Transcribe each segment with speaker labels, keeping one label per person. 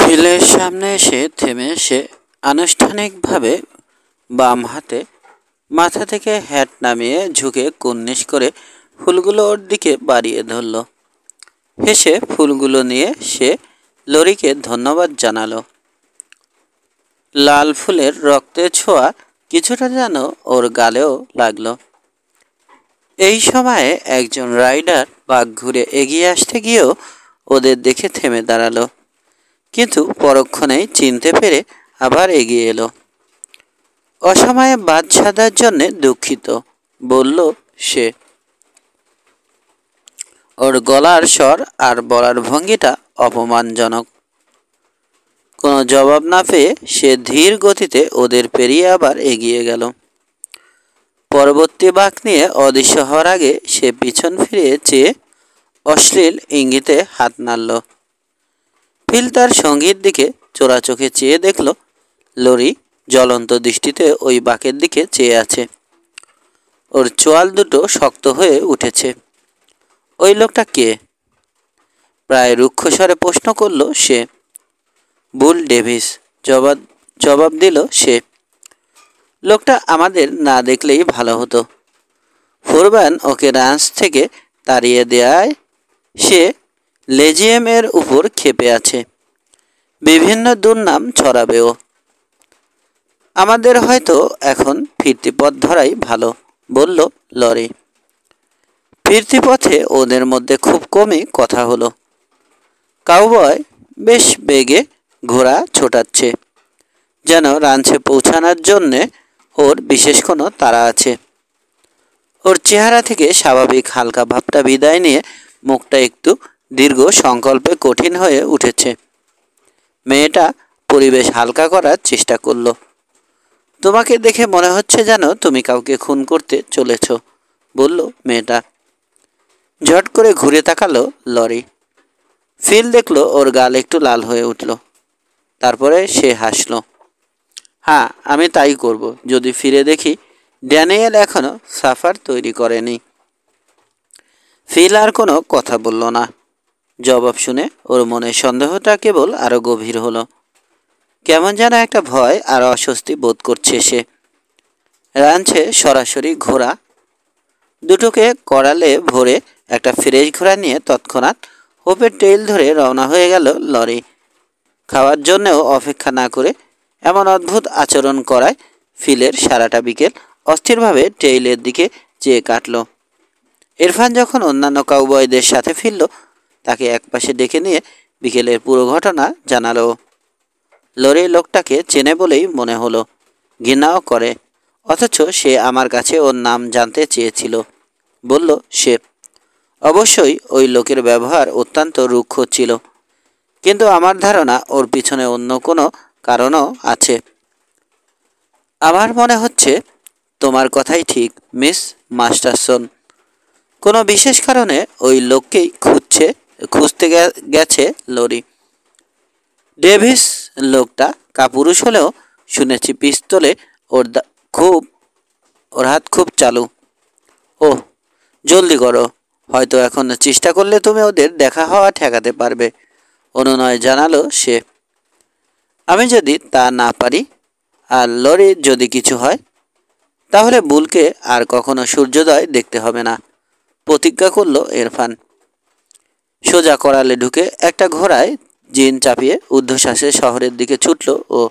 Speaker 1: ফিলের সামনে এসে থেমে সে আনুষ্ঠানিকভাবে বাম হাতে মাথা থেকে হ্যাট নামিয়ে ঝুঁকে কুর্নিশ করে ফুলগুলো ওর দিকে বাড়িয়ে ধরল। হেসে ফুলগুলো নিয়ে সে লরিকে ধন্যবাদ জানালো। লাল ফুলের রক্তের ছোঁয়া কিছুটা যেন ওর গালেও লাগলো। এই সময়ে একজন রাইডার বাঘ ঘুরে এগিয়ে আসতে গিয়েও ওদের দেখে থেমে দাঁড়ালো, কিন্তু পরক্ষণেই চিনতে পেরে আবার এগিয়ে এলো। অসময়ে বাদ সাধার জন্যে দুঃখিত, বলল সে। ওর গলার স্বর আর বলার ভঙ্গিটা অপমানজনক। কোনো জবাব না পেয়ে সে ধীর গতিতে ওদের পেরিয়ে আবার এগিয়ে গেল। পরবর্তী বাঁক নিয়ে অদৃশ্য হওয়ার আগে সে পিছন ফিরে চেয়ে অশ্লীল ইঙ্গিতে হাত নাড়ল। ফিল তার সঙ্গীর দিকে চোরা চোখে চেয়ে দেখল লরি জ্বলন্ত দৃষ্টিতে ওই বাঁকের দিকে চেয়ে আছে। ওর চোয়াল দুটো শক্ত হয়ে উঠেছে। ওই লোকটা কে? প্রায় রুক্ষ স্বরে প্রশ্ন করল সে। বুল ডেভিস, জবাব দিল সে। লোকটা আমাদের না দেখলেই ভালো হতো। ফোরম্যান ওকে রাঞ্চ থেকে তাড়িয়ে দেয়ায় সে লেজিয়ামের উপর ক্ষেপে আছে। বিভিন্ন দুর্নাম ছড়াবেও। আমাদের হয়তো এখন ফিরতি পথ ধরাই ভালো, বলল লরি। ফিরতি পথে ওদের মধ্যে খুব কমই কথা হলো। কাউবয় বেশ বেগে ঘোড়া ছোটাচ্ছে, যেন রাঞ্চে পৌঁছানোর জন্যে ওর বিশেষ কোনো তাড়া আছে। ওর চেহারা থেকে স্বাভাবিক হালকা ভাবটা বিদায় নিয়ে মুখটা একটু দীর্ঘ সংকল্পে কঠিন হয়ে উঠেছে। মেয়েটা পরিবেশ হালকা করার চেষ্টা করল। তোমাকে দেখে মনে হচ্ছে যেন তুমি কাউকে খুন করতে চলেছ, বলল মেয়েটা। ঝট করে ঘুরে তাকালো লরি। ফিল দেখলো ওর গাল একটু লাল হয়ে উঠল। তারপরে সে হাসল। হ্যাঁ, আমি তাই করব যদি ফিরে দেখি ড্যানিয়েল এখনো সাফার তৈরি করেনি। ফিল আর কোনো কথা বলল না। জবাব শুনে ওর মনে সন্দেহটা কেবল আরো গভীর হলো। কেমন যেন একটা ভয় আর অস্বস্তি বোধ করছে সে। রাঞ্চে সরাসরি ঘোড়া দুটোকে কড়ালে ভরে একটা ফ্রেশ ঘোড়া নিয়ে তৎক্ষণাৎ হোপের টেইল ধরে রওনা হয়ে গেল লরি। খাওয়ার জন্যেও অপেক্ষা না করে এমন অদ্ভুত আচরণ করায় ফিলের সারাটা বিকেল অস্থিরভাবে টেইলের দিকে চেয়ে কাটল। ইরফান যখন অন্যান্য কাউবয়দের সাথে ফিরল, তাকে একপাশে ডেকে নিয়ে বিকেলের পুরো ঘটনা জানালো। লরির লোকটাকে চেনে বলেই মনে হলো, ঘৃণাও করে, অথচ সে আমার কাছে ওর নাম জানতে চেয়েছিল, বলল সে। অবশ্যই ওই লোকের ব্যবহার অত্যন্ত রুক্ষ ছিল, কিন্তু আমার ধারণা ওর পিছনে অন্য কোনো কারণও আছে। আমার মনে হচ্ছে তোমার কথাই ঠিক, মিস মাস্টারসন। কোনো বিশেষ কারণে ওই লোককেই খুঁজতে গেছে লরি। ডেভিস লোকটা কাপুরুষ হলেও শুনেছি পিস্তলে ওর হাত খুব চালু। ওহ, জলদি করো, হয়তো এখন চেষ্টা করলে তুমি ওদের দেখা হওয়া ঠেকাতে পারবে, অনুনয় জানালো সে। আমি যদি তা না পারি আর লরির যদি কিছু হয়, তাহলে বুলকে আর কখনো সূর্যোদয় দেখতে হবে না, প্রতিজ্ঞা করল ইরফান। সোজা করালে ঢুকে একটা ঘোড়ায় জিন চাপিয়ে ঊর্ধ্বশ্বাসে শহরের দিকে ছুটল ও।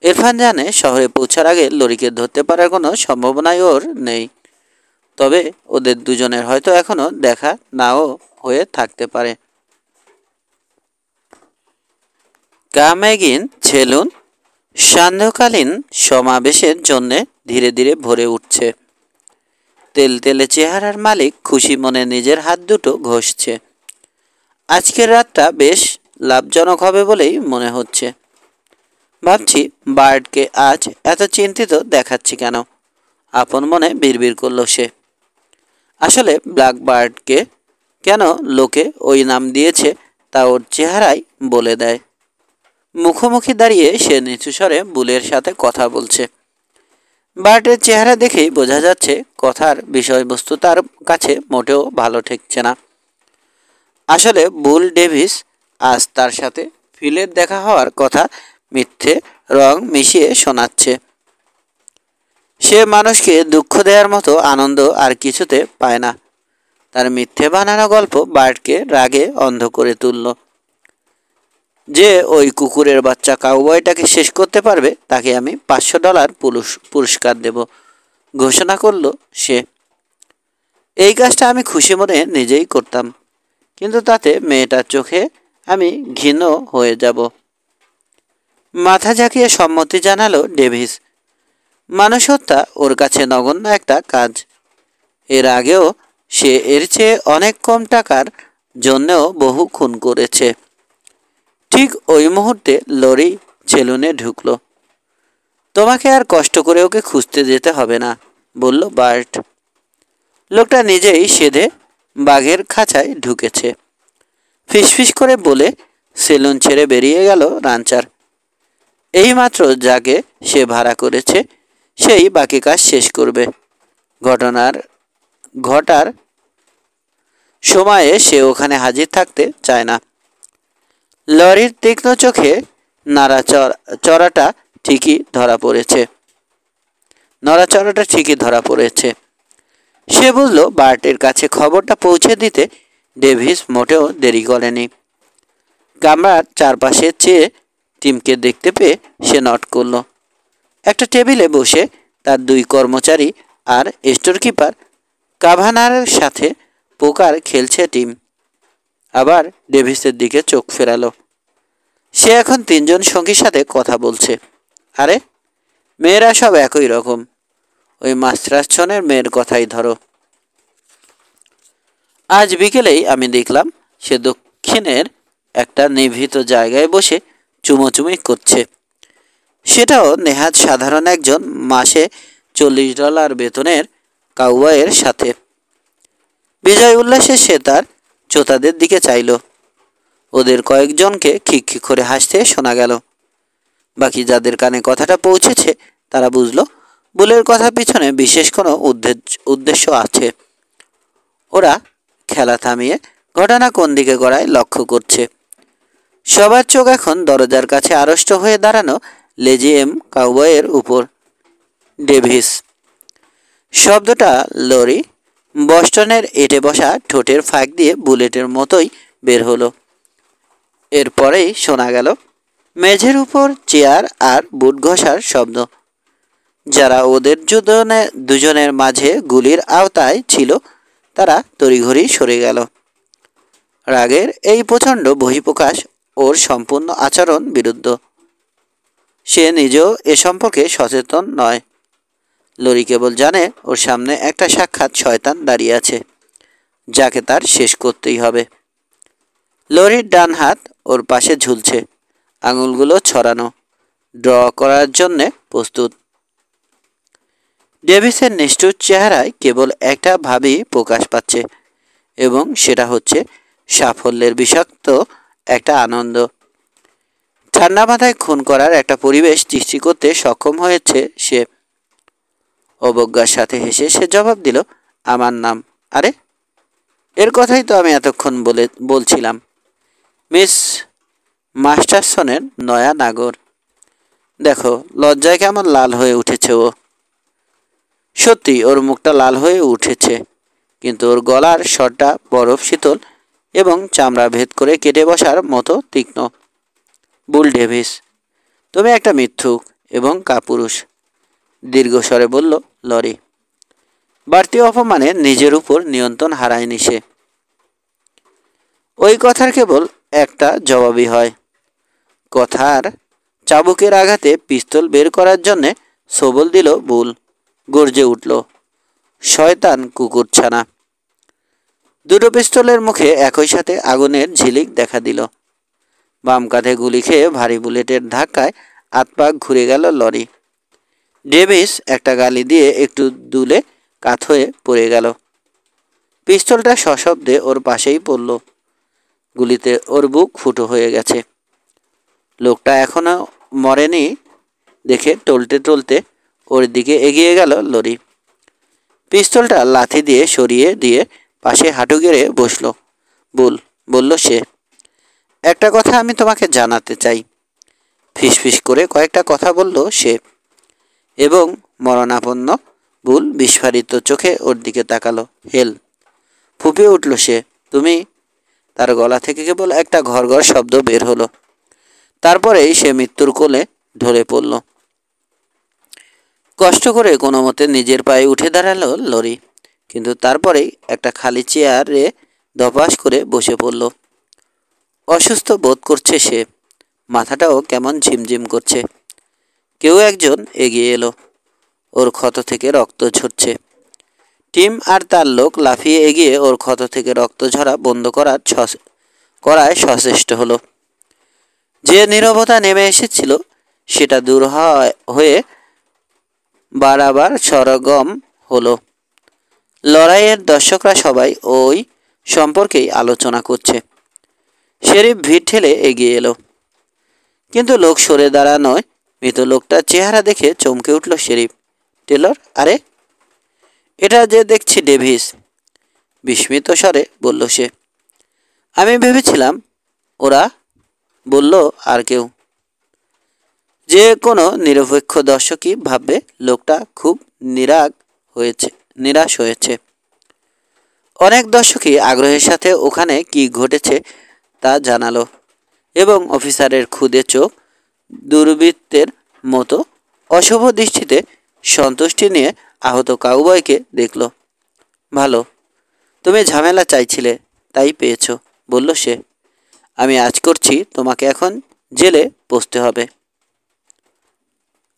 Speaker 1: ইরফান জানে শহরে পৌঁছার আগে লরিকে ধরতে পারার কোনো সম্ভাবনাই ওর নেই। তবে ওদের দুজনের হয়তো এখনো দেখা নাও হয়ে থাকতে পারে। কামেগিন ছেলুন সান্ধ্যকালীন সমাবেশের জন্যে ধীরে ধীরে ভরে উঠছে। তেলতেলে চেহারার মালিক খুশি মনে নিজের হাত দুটো ঘষছে। আজকের রাতটা বেশ লাভজনক হবে বলেই মনে হচ্ছে। ভাবছি বার্ডকে আজ এত চিন্তিত দেখাচ্ছি কেন, আপন মনে বিড়বিড় করল সে। আসলে ব্ল্যাক বার্ডকে কেন লোকে ওই নাম দিয়েছে তা ওর চেহারাই বলে দেয়। মুখোমুখি দাঁড়িয়ে সে নিচু স্বরে বুলের সাথে কথা বলছে। বার্ডের চেহারা দেখেই বোঝা যাচ্ছে কথার বিষয়বস্তু তার কাছে মোটেও ভালো ঠেকছে না। আসলে বুল ডেভিস আজ তার সাথে ফিলের দেখা হওয়ার কথা মিথ্যে রং মিশিয়ে শোনাচ্ছে। সে মানুষকে দুঃখ দেওয়ার মতো আনন্দ আর কিছুতে পায় না। তার মিথ্যে বানানো গল্প বার্টকে রাগে অন্ধ করে তুলল। যে ওই কুকুরের বাচ্চা কাউবয়টাকে শেষ করতে পারবে তাকে আমি $500 পুরস্কার দেব, ঘোষণা করল সে। এই কাজটা আমি খুশি মনে নিজেই করতাম, কিন্তু তাতে মেয়েটার চোখে আমি ঘৃণ হয়ে যাব। মাথা ঝাঁকিয়ে সম্মতি জানালো ডেভিস। মানুষ হত্যা ওর কাছে নগণ্য একটা কাজ। এর আগেও সে এর চেয়ে অনেক কম টাকার জন্যও বহু খুন করেছে। ঠিক ওই মুহূর্তে লরি সেলুনে ঢুকলো। তোমাকে আর কষ্ট করে ওকে খুঁজতে যেতে হবে না, বলল বার্ট। লোকটা নিজেই সেধে বাঘের খাঁচায় ঢুকেছে। ফিসফিস করে বলে সেলুন ছেড়ে বেরিয়ে গেল রাঞ্চার। এইমাত্র যাকে সে ভাড়া করেছে সেই বাকি কাজ শেষ করবে। ঘটার সময়ে সে ওখানে হাজির থাকতে চায় না। লরির তীক্ষ্ণ চোখে নড়াচড়াটা ঠিকই ধরা পড়েছে। সে বুঝল বার্টের কাছে খবরটা পৌঁছে দিতে ডেভিস মোটেও দেরি করেনি। কামরার চারপাশে চেয়ে টিমকে দেখতে পেয়ে সে নট করল। একটা টেবিলে বসে তার 2 কর্মচারী আর স্টোর কিপার কাভানারের সাথে পোকার খেলছে টিম। আবার ডেভিসের দিকে চোখ ফেরালো। সে এখন 3 জন সঙ্গীর সাথে কথা বলছে। আরে, মেয়েরা সব একই রকম। ওই মাস্টারসনের মেয়ের কথাই ধরো। আজ বিকেলেই আমি দেখলাম সে দক্ষিণের একটা নিভৃত জায়গায় বসে চুমোচুমি করছে। সেটাও নেহাত সাধারণ একজন মাসে $40 বেতনের কাউবয়ের সাথে। বিজয় উল্লাসে সে তার চোতাদের দিকে চাইল। ওদের কয়েকজনকে খিকখিক করে হাসতে শোনা গেল। বাকি যাদের কানে কথাটা পৌঁছেছে তারা বুঝল বুলের কথার পিছনে বিশেষ কোনো উদ্দেশ্য আছে। ওরা খেলা থামিয়ে ঘটনা কোন দিকে গড়ায় লক্ষ্য করছে। সবার চোখ এখন দরজার কাছে আড়ষ্ট হয়ে দাঁড়ানো লেজিএম কাউবয়ের উপর। ডেভিস শব্দটা লরি বস্টনের এঁটে বসা ঠোঁটের ফাঁক দিয়ে বুলেটের মতোই বের হলো। এরপরেই শোনা গেল মেঝের উপর চেয়ার আর বুট ঘষার শব্দ। যারা ওদের দুজনের মাঝে গুলির আওতায় ছিল তারা তড়িঘড়ি সরে গেল। রাগের এই প্রচণ্ড বহিঃপ্রকাশ ওর সম্পূর্ণ আচরণ বিরুদ্ধ। সে নিজেও এ সম্পর্কে সচেতন নয়। লরি কেবল জানে ওর সামনে একটা সাক্ষাৎ শয়তান দাঁড়িয়ে আছে, যাকে তার শেষ করতেই হবে। লরির ডান হাত ওর পাশে ঝুলছে, আঙুলগুলো ছড়ানো, ড্র করার জন্যে প্রস্তুত। ডেভিসের নিষ্ঠুর চেহারায় কেবল একটা ভাবই প্রকাশ পাচ্ছে, এবং সেটা হচ্ছে সাফল্যের বিষাক্ত একটা আনন্দ। ঠান্ডা মাথায় খুন করার একটা পরিবেশ সৃষ্টি করতে সক্ষম হয়েছে সে। অবজ্ঞার সাথে হেসে সে জবাব দিল, আমার নাম। আরে, এর কথাই তো আমি এতক্ষণ বলছিলাম। মিস মাস্টারসনের নয়া নাগর। দেখো, লজ্জায় কেমন লাল হয়ে উঠেছে ও। সত্যি ওর মুখটা লাল হয়ে উঠেছে, কিন্তু ওর গলার স্বরটা বরফ শীতল এবং চামড়া ভেদ করে কেটে বসার মতো তীক্ষ্ণ। বুল ডেভিস, তুমি একটা মিথ্যুক এবং কাপুরুষ, দীর্ঘস্বরে বলল লরি। বাড়তি অপমানে নিজের উপর নিয়ন্ত্রণ হারায়নি সে। ওই কথার কেবল একটা জবাবই হয়। কথার চাবুকের আঘাতে পিস্তল বের করার জন্যে সবল দিল বুল। গর্জে উঠল, শয়তান কুকুরছানা। 2টো পিস্তলের মুখে একই সাথে আগুনের ঝিলিক দেখা দিল। বাম কাঁধে গুলি খেয়ে ভারী বুলেটের ধাক্কায় হাত-পা ঘুরে গেল লরি। ডেভিস একটা গালি দিয়ে একটু দুলে কাত হয়ে পড়ে গেল। পিস্তলটা সশব্দে ওর পাশেই পড়ল। গুলিতে ওর বুক ফুটো হয়ে গেছে। লোকটা এখনো মরেনি দেখে টলতে টলতে ওর দিকে এগিয়ে গেল লরি। পিস্তলটা লাথি দিয়ে সরিয়ে দিয়ে পাশে হাঁটু গেড়ে বসল। বলল সে। একটা কথা আমি তোমাকে জানাতে চাই। ফিসফিস করে কয়েকটা কথা বলল সে, এবং মরণাপন্ন বুল বিস্ফারিত চোখে ওর দিকে তাকালো। হেল, ফুঁপিয়ে উঠল সে। তুমি? তার গলা থেকে কেবল একটা ঘর শব্দ বের হলো। তারপরেই সে মৃত্যুর কোলে ঢলে পড়ল। কষ্ট করে কোনো মতে নিজের পায়ে উঠে দাঁড়ালো লরি, কিন্তু তারপরেই একটা খালি চেয়ারে ধপাস করে বসে পড়ল। অসুস্থ বোধ করছে সে, মাথাটাও কেমন ঝিমঝিম করছে। কেউ একজন এগিয়ে এলো। ওর ক্ষত থেকে রক্ত ঝরছে। টিম আর তার লোক লাফিয়ে এগিয়ে ওর ক্ষত থেকে রক্ত ঝরা বন্ধ করায় সচেষ্ট হলো। যে নীরবতা নেমে এসেছিল সেটা দূর হয়ে বাড়াবার সরগম হলো। লড়াইয়ের দর্শকরা সবাই ওই সম্পর্কেই আলোচনা করছে। শেরিফ ভিড় ঠেলে এগিয়ে এলো, কিন্তু লোক সরে দাঁড়ানোয় মৃত লোকটার চেহারা দেখে চমকে উঠল শেরিফ। টেলর? আরে, এটা যে দেখছি ডেভিস, বিস্মিত স্বরে বলল সে। আমি ভেবেছিলাম ওরা। বলল আর কেউ। যে কোনো নিরপেক্ষ দর্শকই ভাববে লোকটা খুব নিরাশ হয়েছে। অনেক দর্শকই আগ্রহের সাথে ওখানে কি ঘটেছে তা জানালো, এবং অফিসারের ক্ষুদে চোখ দুর্বৃত্তের মতো অশুভ দৃষ্টিতে সন্তুষ্টি নিয়ে আহত কাউবয়কে দেখল। ভালো, তুমি ঝামেলা চাইছিলে, তাই পেয়েছ, বলল সে। আমি আজ করছি, তোমাকে এখন জেলে বসতে হবে।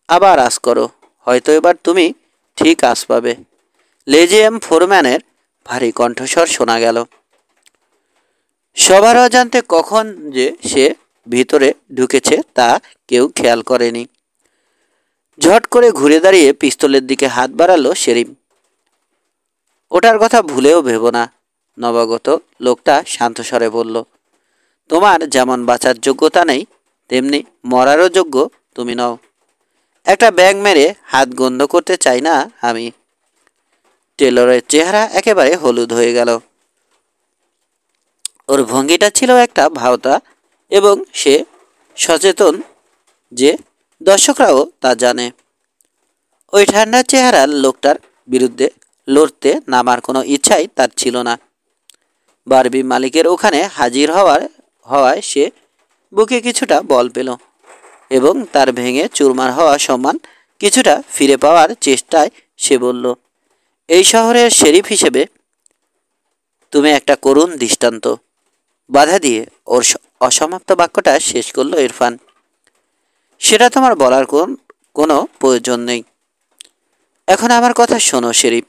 Speaker 1: আবার আজ করো, হয়তো এবার তুমি ঠিক আজ পাবে। লেজিএম ফোরম্যানের ভারী কণ্ঠস্বর শোনা গেল। সবার অজান্তে কখন যে সে ভিতরে ঢুকেছে তা কেউ খেয়াল করেনি। ঝট করে ঘুরে দাঁড়িয়ে পিস্তলের দিকে হাত বাড়ালো শেরিফ। ওটার কথা ভুলেও ভেবো না, নবাগত লোকটা শান্ত স্বরে বলল। তোমার যেমন বাঁচার যোগ্যতা নেই, তেমনি মরারও যোগ্য তুমি নও। একটা ব্যাগ মেরে হাত গন্ধ করতে চাই না আমি। টেলরের চেহারা একেবারে হলুদ হয়ে গেল। ওর ভঙ্গিটা ছিল একটা ভাওতা, এবং সে সচেতন যে দর্শকরাও তা জানে। ওই ঠান্ডা চেহারার লোকটার বিরুদ্ধে লড়তে নামার কোনো ইচ্ছাই তার ছিল না। বারবি মালিকের ওখানে হাজির হওয়ায় সে বুকে কিছুটা বল পেল, এবং তার ভেঙে চুরমার হওয়া সম্মান কিছুটা ফিরে পাওয়ার চেষ্টায় সে বলল, এই শহরের শেরিফ হিসেবে তুমি একটা করুণ দৃষ্টান্ত। বাধা দিয়ে ওর অসমাপ্ত বাক্যটা শেষ করলো ইরফান। সেটা তোমার বলার কোনো প্রয়োজন নেই। এখন আমার কথা শোনো শেরিফ,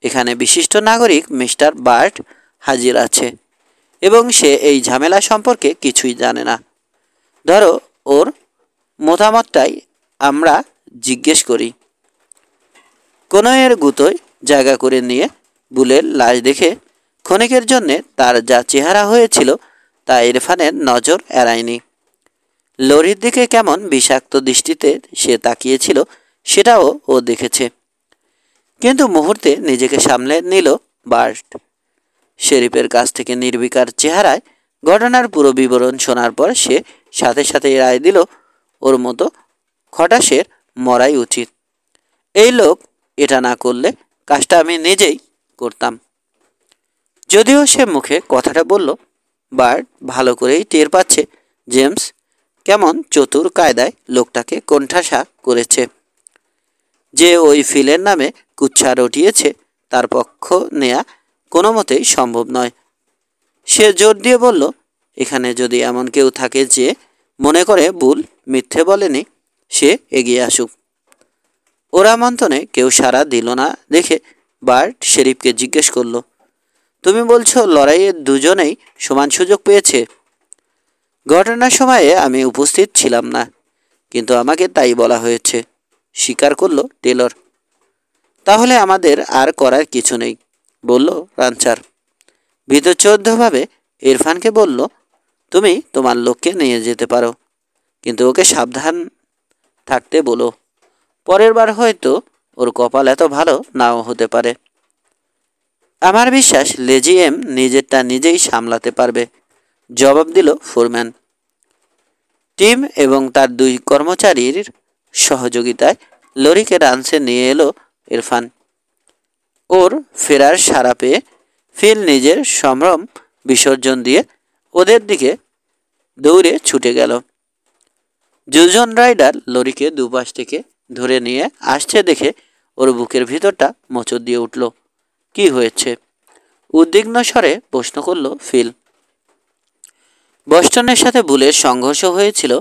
Speaker 1: এখানে বিশিষ্ট নাগরিক মিস্টার বার্ট হাজির আছে, এবং সে এই ঝামেলা সম্পর্কে কিছুই জানে না। ধরো ওর মতামতটাই আমরা জিজ্ঞেস করি। কনয়ের গুঁতোয় জায়গা করে নিয়ে বুলের লাশ দেখে ক্ষণিকের জন্যে তার যা চেহারা হয়েছিল তা ইরফানের নজর এড়ায়নি। লরির দিকে কেমন বিষাক্ত দৃষ্টিতে সে তাকিয়েছিল সেটাও ও দেখেছে, কিন্তু মুহূর্তে নিজেকে সামলে নিল বার্ট। শেরিফের কাছ থেকে নির্বিকার চেহারায় ঘটনার পুরো বিবরণ শোনার পর সে সাথে সাথে রায় দিল ওর মতো খটাসের মরাই উচিত। এই লোক এটা না করলে কাজটা আমি নিজেই করতাম। যদিও সে মুখে কথাটা বলল, বার্ট ভালো করেই টের পাচ্ছে জেমস কেমন চতুর কায়দায় লোকটাকে কোণঠাসা করেছে। যে ওই ফিলের নামে কুচ্ছা রটিয়েছে তার পক্ষ নেয়া কোনো মতেই সম্ভব নয়। সে জোর দিয়ে বলল, এখানে যদি এমন কেউ থাকে যে মনে করে বুল মিথ্যে বলেনি, সে এগিয়ে আসুক। ওরা মন্থনে কেউ সাড়া দিল না দেখে বার্ট শেরিফকে জিজ্ঞেস করল, তুমি বলছো লড়াইয়ে দুজনেই সমান সুযোগ পেয়েছে? ঘটনার সময়ে আমি উপস্থিত ছিলাম না, কিন্তু আমাকে তাই বলা হয়েছে, স্বীকার করল টেলর। তাহলে আমাদের আর করার কিছু নেই, বলল রানচার। ভীতচোদ্যভাবে ইরফানকে বলল, তুমি তোমার লোককে নিয়ে যেতে পারো, কিন্তু ওকে সাবধান থাকতে বলো। পরের বার হয়তো ওর কপাল এত ভালো নাও হতে পারে। আমার বিশ্বাস লেজিএম নিজেরটা নিজেই সামলাতে পারবে। জবাব দিল ফোরম্যান। টিম এবং তার দুই কর্মচারীর সহযোগিতায় লরিকে রানসে নিয়ে এলো ইরফান। ওর ফেরার সাড়া পেয়ে ফিল নিজের সম্ভ্রম বিসর্জন দিয়ে ওদের দিকে দৌড়ে ছুটে গেল। দুজন রাইডার লরিকে দুপাশ থেকে ধরে নিয়ে আসছে দেখে ওর বুকের ভিতরটা মোচড় দিয়ে উঠল। কি হয়েছে? উদ্বিগ্ন স্বরে প্রশ্ন করল ফিল। বস্টনের সাথে বুলের সংঘর্ষ হয়েছিল,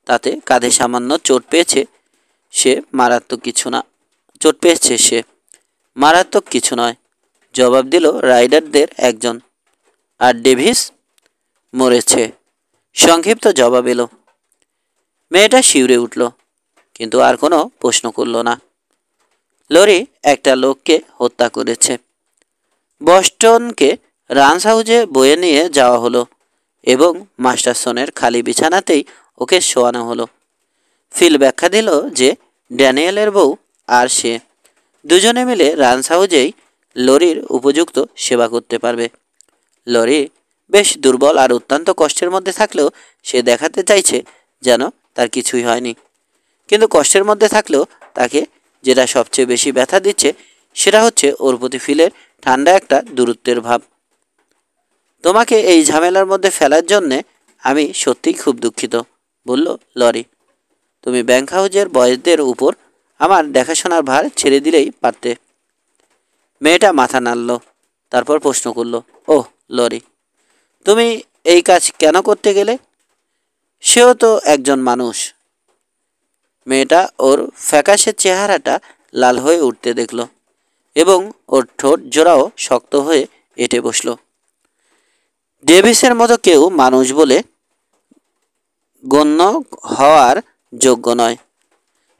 Speaker 1: তাতে কাঁধে সামান্য চোট পেয়েছে সে, মারাত্মক কিছু নয়, জবাব দিল রাইডারদের একজন। আর ডেভিস মরেছে, সংক্ষিপ্ত জবাব এলো। মেয়েটা শিউরে উঠল, কিন্তু আর কোনো প্রশ্ন করল না। লরি একটা লোককে হত্যা করেছে। বস্টনকে রান্স হাউজে বয়ে নিয়ে যাওয়া হলো এবং মাস্টারসনের খালি বিছানাতেই ওকে শোয়ানো হলো। ফিল ব্যাখ্যা দিল যে ড্যানিয়েলের বউ আর সে দুজনে মিলে রান্স হাউজেই লরির উপযুক্ত সেবা করতে পারবে। লরি বেশ দুর্বল আর অত্যন্ত কষ্টের মধ্যে থাকলেও সে দেখাতে চাইছে যেন তার কিছুই হয়নি, কিন্তু কষ্টের মধ্যে থাকলেও তাকে যেটা সবচেয়ে বেশি ব্যথা দিচ্ছে সেটা হচ্ছে ওর প্রতি ফিলের ঠান্ডা একটা দূরত্বের ভাব। তোমাকে এই ঝামেলার মধ্যে ফেলার জন্যে আমি সত্যিই খুব দুঃখিত, বলল লরি। তুমি ব্যাংক হাউজের বয়সদের উপর আমার দেখাশোনার ভার ছেড়ে দিলেই পারতে। মেয়েটা মাথা নাড়ল, তারপর প্রশ্ন করল, ওহ লরি, তুমি এই কাজ কেন করতে গেলে? সেও তো একজন মানুষ। মেয়েটা ওর ফ্যাকাশে চেহারাটা লাল হয়ে উঠতে দেখল এবং ওর ঠোঁট জোড়াও শক্ত হয়ে এঁটে বসল। ডেভিসের মতো কেউ মানুষ বলে গণ্য হওয়ার যোগ্য নয়।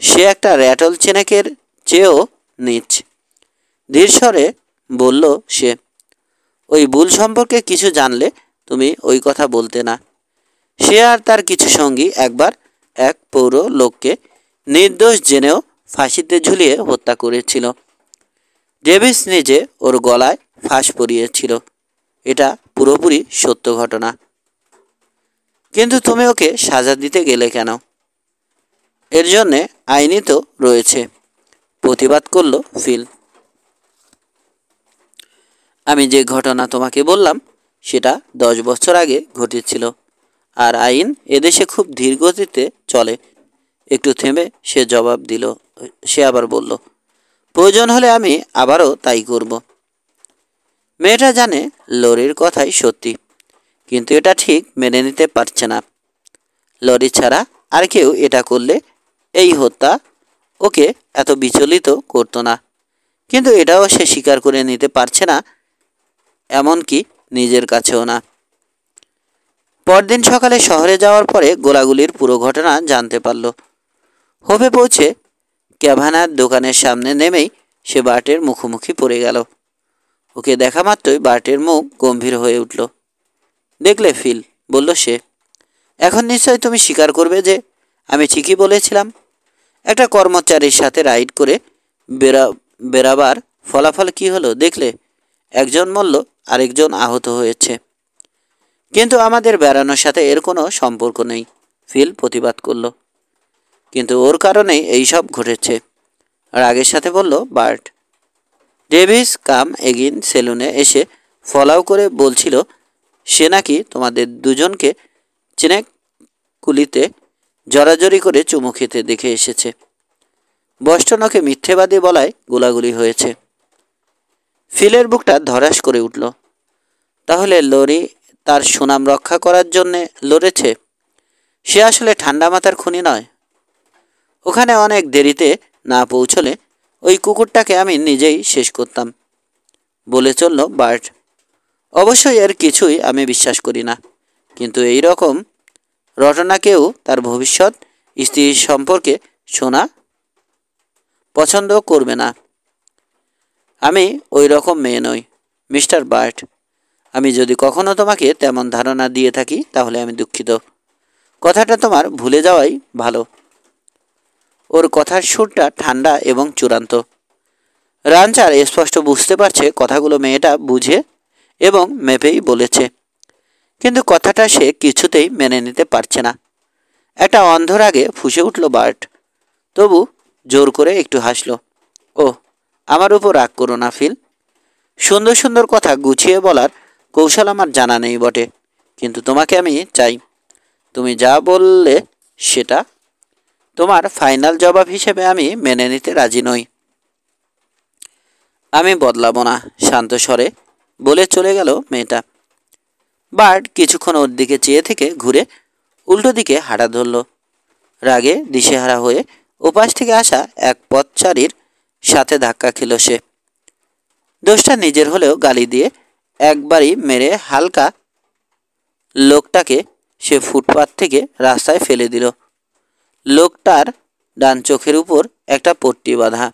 Speaker 1: সে একটা র্যাটল চেনেকের চেয়েও নীচ। ধীরস্বরে বলল সে, ওই বুল সম্পর্কে কিছু জানলে তুমি ওই কথা বলতে না। সে আর তার কিছু সঙ্গী একবার এক পৌর লোককে নির্দোষ জেনেও ফাঁসিতে ঝুলিয়ে হত্যা করেছিল। ডেভিস নিজে ওর গলায় ফাঁস পরিয়েছিল। এটা পুরোপুরি সত্য ঘটনা। কিন্তু তুমি ওকে সাজা দিতে গেলে কেন? এর জন্যে আইনই তো রয়েছে, প্রতিবাদ করল ফিল। আমি যে ঘটনা তোমাকে বললাম সেটা 10 বছর আগে ঘটেছিল, আর আইন এদেশে খুব ধীর গতিতে চলে। একটু থেমে সে আবার বলল, প্রয়োজন হলে আমি আবারও তাই করব। মেয়েটা জানে লরির কথাই সত্যি, কিন্তু এটা ঠিক মেনে নিতে পারছে না। লরি ছাড়া আর কেউ এটা করলে এই হত্যা ওকে এত বিচলিত করতো না, কিন্তু এটাও সে স্বীকার করে নিতে পারছে না, এমনকি নিজের কাছেও না। পরদিন সকালে শহরে যাওয়ার পরে গোলাগুলির পুরো ঘটনা জানতে পারল। হোপে পৌঁছে ক্যাভানার দোকানের সামনে নেমেই সে বার্টের মুখোমুখি পড়ে গেল। ওকে দেখা মাত্রই বার্টের মুখ গম্ভীর হয়ে উঠল। দেখলে ফিল, বলল সে, এখন নিশ্চয় তুমি স্বীকার করবে যে আমি ঠিকই বলেছিলাম। একটা কর্মচারীর সাথে রাইড করে বেরাবার ফলাফল কি হলো দেখলে? একজন মরল, আরেকজন আহত হয়েছে। কিন্তু আমাদের বেড়ানোর সাথে এর কোনো সম্পর্ক নেই, ফিল প্রতিবাদ করল। কিন্তু ওর কারণেই এইসব ঘটেছে, রাগের সাথে বলল বার্ট। ডেভিস এগিন সেলুনে এসে ফলাও করে বলছিল সে নাকি তোমাদের দুজনকে চেনেকুলিতে জড়াজড়ি করে চুমু খেতে দেখে এসেছে। বস্টনকে মিথ্যেবাদী বলায় গোলাগুলি হয়েছে। ফিলের বুকটা ধড়াস করে উঠল। তাহলে লরি তার সুনাম রক্ষা করার জন্যে লড়েছে? সে আসলে ঠান্ডা মাথার খুনি নয়। ওখানে অনেক দেরিতে না পৌঁছলে ওই কুকুরটাকে আমি নিজেই শেষ করতাম, বলে চলল বার্ট। অবশ্যই এর কিছুই আমি বিশ্বাস করি না, কিন্তু এই রকম রটনাকেও তার ভবিষ্যৎ স্ত্রীর সম্পর্কে শোনা পছন্দ করবে না। আমি ওই রকম মেয়ে নই, মিস্টার বার্ট। আমি যদি কখনো তোমাকে তেমন ধারণা দিয়ে থাকি তাহলে আমি দুঃখিত। কথাটা তোমার ভুলে যাওয়াই ভালো। ওর কথার সুরটা ঠান্ডা এবং চূড়ান্ত। রাঞ্চার স্পষ্ট বুঝতে পারছে কথাগুলো মেয়েটা বুঝে এবং মেপেই বলেছে। কিন্তু কথাটা সে কিছুতেই মেনে নিতে পারছে না। একটা অন্ধ রাগে ফুঁসে উঠল বার্ট। তবু জোর করে একটু হাসল। ও, আমার উপর রাগ করো না ফিল। সুন্দর সুন্দর কথা গুছিয়ে বলার কৌশল আমার জানা নেই বটে, কিন্তু তোমাকে আমি চাই। তুমি যা বললে সেটা তোমার ফাইনাল জবাব হিসেবে আমি মেনে নিতে রাজি নই। আমি বদলাবো না, শান্ত স্বরে বলে চলে গেল মেয়েটা। বার্ট কিছুক্ষণ ওর দিকে চেয়ে থেকে ঘুরে উল্টো দিকে হাঁটা ধরল। রাগে দিশেহারা হয়ে ওপাশ থেকে আসা এক পথচারীর সাথে ধাক্কা খেল সে। দোষটা নিজের হলেও গালি দিয়ে একবারই মেরে হালকা লোকটাকে সে ফুটপাত থেকে রাস্তায় ফেলে দিল। লোকটার ডান চোখের উপর একটা পট্টি বাঁধা।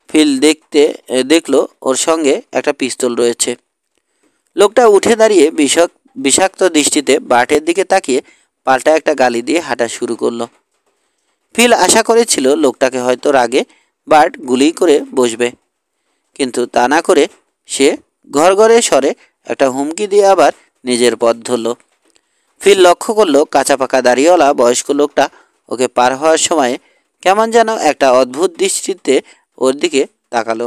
Speaker 1: ফিল দেখলো ওর সঙ্গে একটা পিস্তল রয়েছে। লোকটা উঠে দাঁড়িয়ে বিষাক্ত দৃষ্টিতে বার্টের দিকে তাকিয়ে পাল্টা একটা গালি দিয়ে হাঁটা শুরু করলো। ফিল আশা করেছিল লোকটাকে হয়তো রাগে বার্ট গুলি করে বসবে, কিন্তু তা না করে সে ঘরে স্বরে একটা হুমকি দিয়ে আবার নিজের পথ ধরল। ফিল লক্ষ্য করলো কাঁচা পাকা দাড়িওয়ালা বয়স্ক লোকটা ওকে পার হওয়ার সময় কেমন যেন একটা অদ্ভুত দৃষ্টিতে ওর দিকে তাকালো।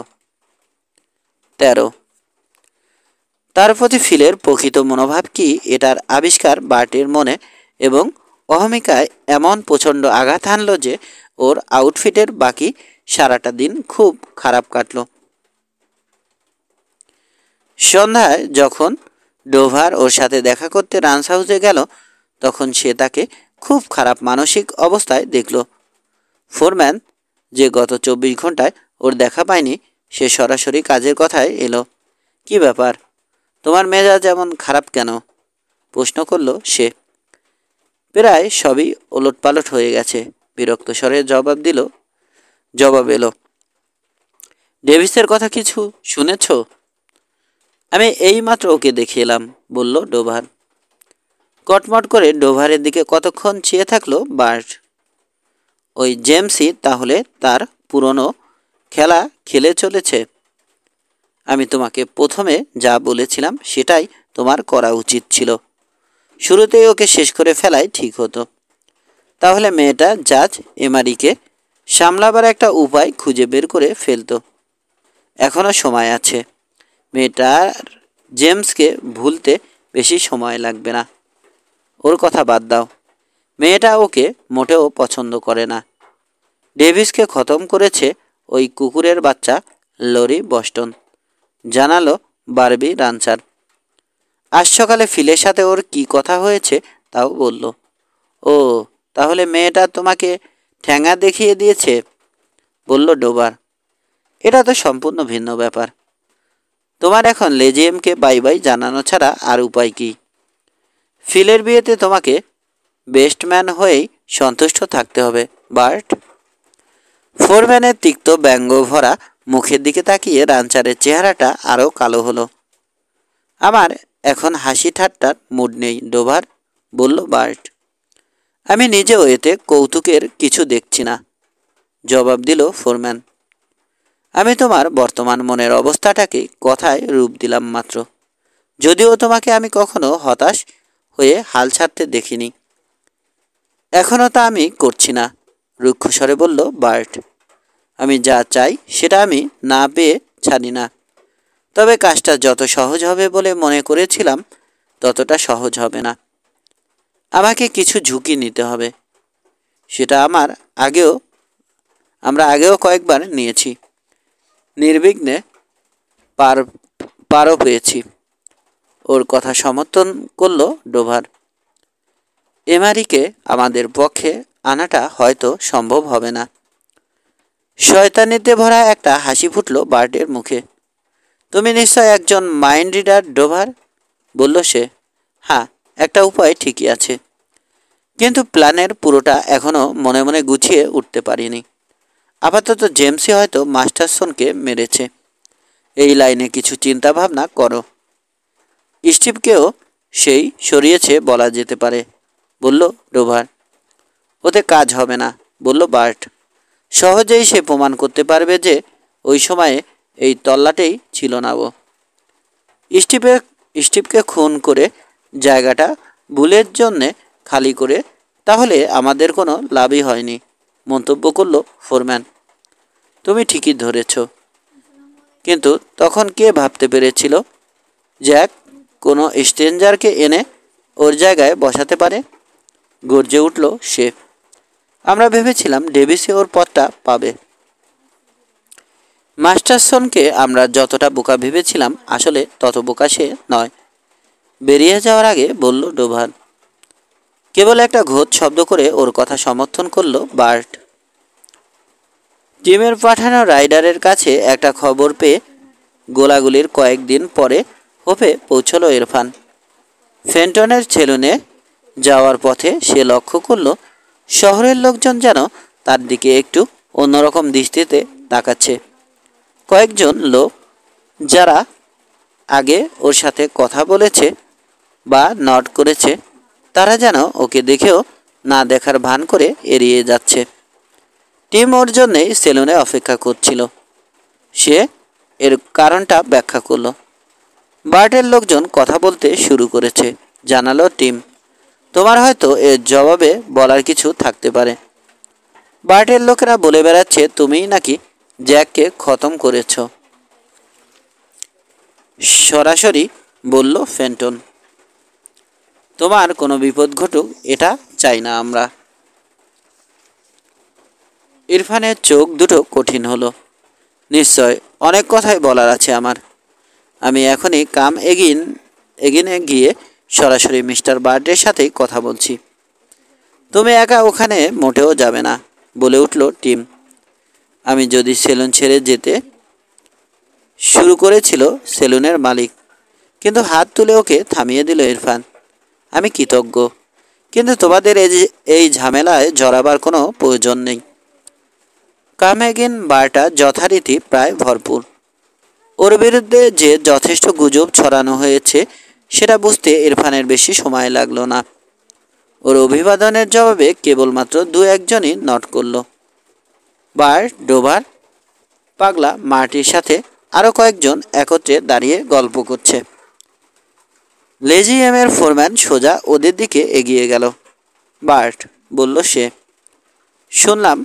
Speaker 1: 13। তার প্রতি ফিলের প্রকৃত মনোভাব কি, এটার আবিষ্কার বার্টের মনে এবং অহমিকায় এমন প্রচণ্ড আঘাত হানল যে ওর আউটফিটের বাকি সারাটা দিন খুব খারাপ কাটল। সন্ধ্যায় যখন ডোভার ওর সাথে দেখা করতে রান্স হাউসে গেল, তখন সে তাকে খুব খারাপ মানসিক অবস্থায় দেখল। ফোরম্যান, যে গত 24 ঘন্টায় ওর দেখা পায়নি, সে সরাসরি কাজের কথায় এলো। কি ব্যাপার, তোমার মেজাজ এমন খারাপ কেন? প্রশ্ন করল সে। প্রায় সবই ওলটপালট হয়ে গেছে, বিরক্ত স্বরে জবাব এলো। ডেভিসের কথা কিছু শুনেছ? আমি এইমাত্র ওকে দেখে এলাম, বলল ডোভার। কটমট করে ডোভারের দিকে কতক্ষণ চেয়ে থাকলো বার্ট। ওই জেমসই তাহলে তার পুরনো খেলা খেলে চলেছে। আমি তোমাকে প্রথমে যা বলেছিলাম সেটাই তোমার করা উচিত ছিল। শুরুতেই ওকে শেষ করে ফেলাই ঠিক হতো। তাহলে মেয়েটা জাজ এমারিকে সামলাবার একটা উপায় খুঁজে বের করে ফেলতো। এখনও সময় আছে। মেয়েটার জেমসকে ভুলতে বেশি সময় লাগবে না। ওর কথা বাদ দাও, মেয়েটা ওকে মোটেও পছন্দ করে না। ডেভিসকে খতম করেছে ওই কুকুরের বাচ্চা লরি বস্টন, জানালো বারবি রানচার। আজ সকালে ফিলের সাথে ওর কি কথা হয়েছে তাও বলল। ও, তাহলে মেয়েটা তোমাকে ঠ্যাঙা দেখিয়ে দিয়েছে, বলল ডোবার। এটা তো সম্পূর্ণ ভিন্ন ব্যাপার। তোমার এখন লেজিএমকে বাই বাই জানানো ছাড়া আর উপায় কি? ফিলের বিয়েতে তোমাকে বেস্টম্যান হয়েই সন্তুষ্ট থাকতে হবে, বার্ট। ফোরম্যানের তিক্ত ব্যঙ্গ ভরা মুখের দিকে তাকিয়ে রানচারের চেহারাটা আরও কালো হলো। আমার এখন হাসি ঠাট্টার মুড নেই, ডোভার, বলল বার্ট। আমি নিজেও এতে কৌতুকের কিছু দেখছি না, জবাব দিল ফোরম্যান। আমি তোমার বর্তমান মনের অবস্থাটাকে কথায় রূপ দিলাম মাত্র, যদিও তোমাকে আমি কখনো হতাশ হয়ে হাল ছাড়তে দেখিনি। এখনও তা আমি করছি না, রুক্ষ স্বরে বলল বার্ট। আমি যা চাই সেটা আমি না পেয়ে ছাড়ি না। তবে কাজটা যত সহজ হবে বলে মনে করেছিলাম ততটা সহজ হবে না। আমাকে কিছু ঝুঁকি নিতে হবে। সেটা আমরা আগেও কয়েকবার নিয়েছি, নির্বিঘ্নে পারও পেয়েছি। ওর কথা সমর্থন করল ডোভার। এমারিকে আমাদের পক্ষে আনাটা হয়তো সম্ভব হবে না। শয়তানিতে ভরা একটা হাসি ফুটল বার্টের মুখে। তুমি নিশ্চয় একজন মাইন্ড রিডার, ডোভার, বলল সে। হ্যাঁ, একটা উপায় ঠিকই আছে, কিন্তু প্ল্যানের পুরোটা এখনও মনে মনে গুছিয়ে উঠতে পারিনি। আপাতত জেমসই হয়তো মাস্টারসনকে মেরেছে। এই লাইনে কিছু চিন্তা ভাবনা করো। স্টিভকেও সেই সরিয়েছে বলা যেতে পারে, বলল ডোভার। ওতে কাজ হবে না, বলল বার্ট। সহজেই সে প্রমাণ করতে পারবে যে ওই সময়ে এই তল্লাটেই ছিল না ও। স্টিভকে খুন করে জায়গাটা ভুলের জন্যে খালি করে, তাহলে আমাদের কোনো লাভই হয়নি, মন্তব্য করল ফোরম্যান। তুমি ঠিকই ধরেছ, কিন্তু তখন কে ভাবতে পেরেছিল জ্যাক কোনো স্ট্রেঞ্জারকে এনে ওর জায়গায় বসাতে পারে? গর্জে উঠল সে। আমরা ভেবেছিলাম ডেভিসে ওর পথটা পাবে। মাস্টারসনকে আমরা যতটা বোকা ভেবেছিলাম আসলে তত বোকা সে নয়, বেরিয়ে যাওয়ার আগে বলল ডোভার। কেবল একটা ঘোষ শব্দ করে ওর কথা সমর্থন করল বার্ট। টিমের পাঠানো রাইডারের কাছে একটা খবর পেয়ে গোলাগুলির কয়েকদিন পরে হোপে পৌঁছল ইরফান। ফেন্টনের সেলুনে যাওয়ার পথে সে লক্ষ্য করল শহরের লোকজন যেন তার দিকে একটু অন্যরকম দৃষ্টিতে তাকাচ্ছে। কয়েকজন লোক যারা আগে ওর সাথে কথা বলেছে বা নট করেছে, তারা যেন ওকে দেখেও না দেখার ভান করে এড়িয়ে যাচ্ছে। টিম ওর জন্যেই সেলুনে অপেক্ষা করছিল। সে এর কারণটা ব্যাখ্যা করল। বার্টের লোকজন কথা বলতে শুরু করেছে, জানালো টিম। তোমার হয়তো এর জবাবে বলার কিছু থাকতে পারে। বার্টের লোকেরা বলে বেড়াচ্ছে তুমিই নাকি জ্যাককে খতম করেছ। সরাসরি বলল ফেন্টন। তোমার কোনো বিপদ ঘটুক এটা চাই না আমরা। ইরফানের চোখ দুটো কঠিন হলো। নিশ্চয় অনেক কথাই বলার আছে আমার। আমি এখনই কাম এগিনে গিয়ে সরাসরি মিস্টার বার্টের সাথেই কথা বলছি। তুমি একা ওখানে মোটেও যাবে না, বলে উঠল টিম। আমি যদি সেলুন ছেড়ে যেতে শুরু করেছিল সেলুনের মালিক, কিন্তু হাত তুলে ওকে থামিয়ে দিল ইরফান। আমি কৃতজ্ঞ, কিন্তু তোমাদের এই ঝামেলায় জড়াবার কোনো প্রয়োজন নেই। কামেগিন বারটা যথারীতি প্রায় ভরপুর। ওর বিরুদ্ধে যে যথেষ্ট গুজব ছড়ানো হয়েছে সেটা বুঝতে ইরফানের বেশি সময় লাগলো না। ওর অভিবাদনের জবাবে কেবলমাত্র দু একজনই নট করল। বার্ট, ডোভার, পাগলা মার্টির সাথে আরও কয়েকজন একত্রে দাঁড়িয়ে গল্প করছে। লেজিএমের ফোরম্যান সোজা ওদের দিকে এগিয়ে গেল। বার্ট, বলল সে, শুনলাম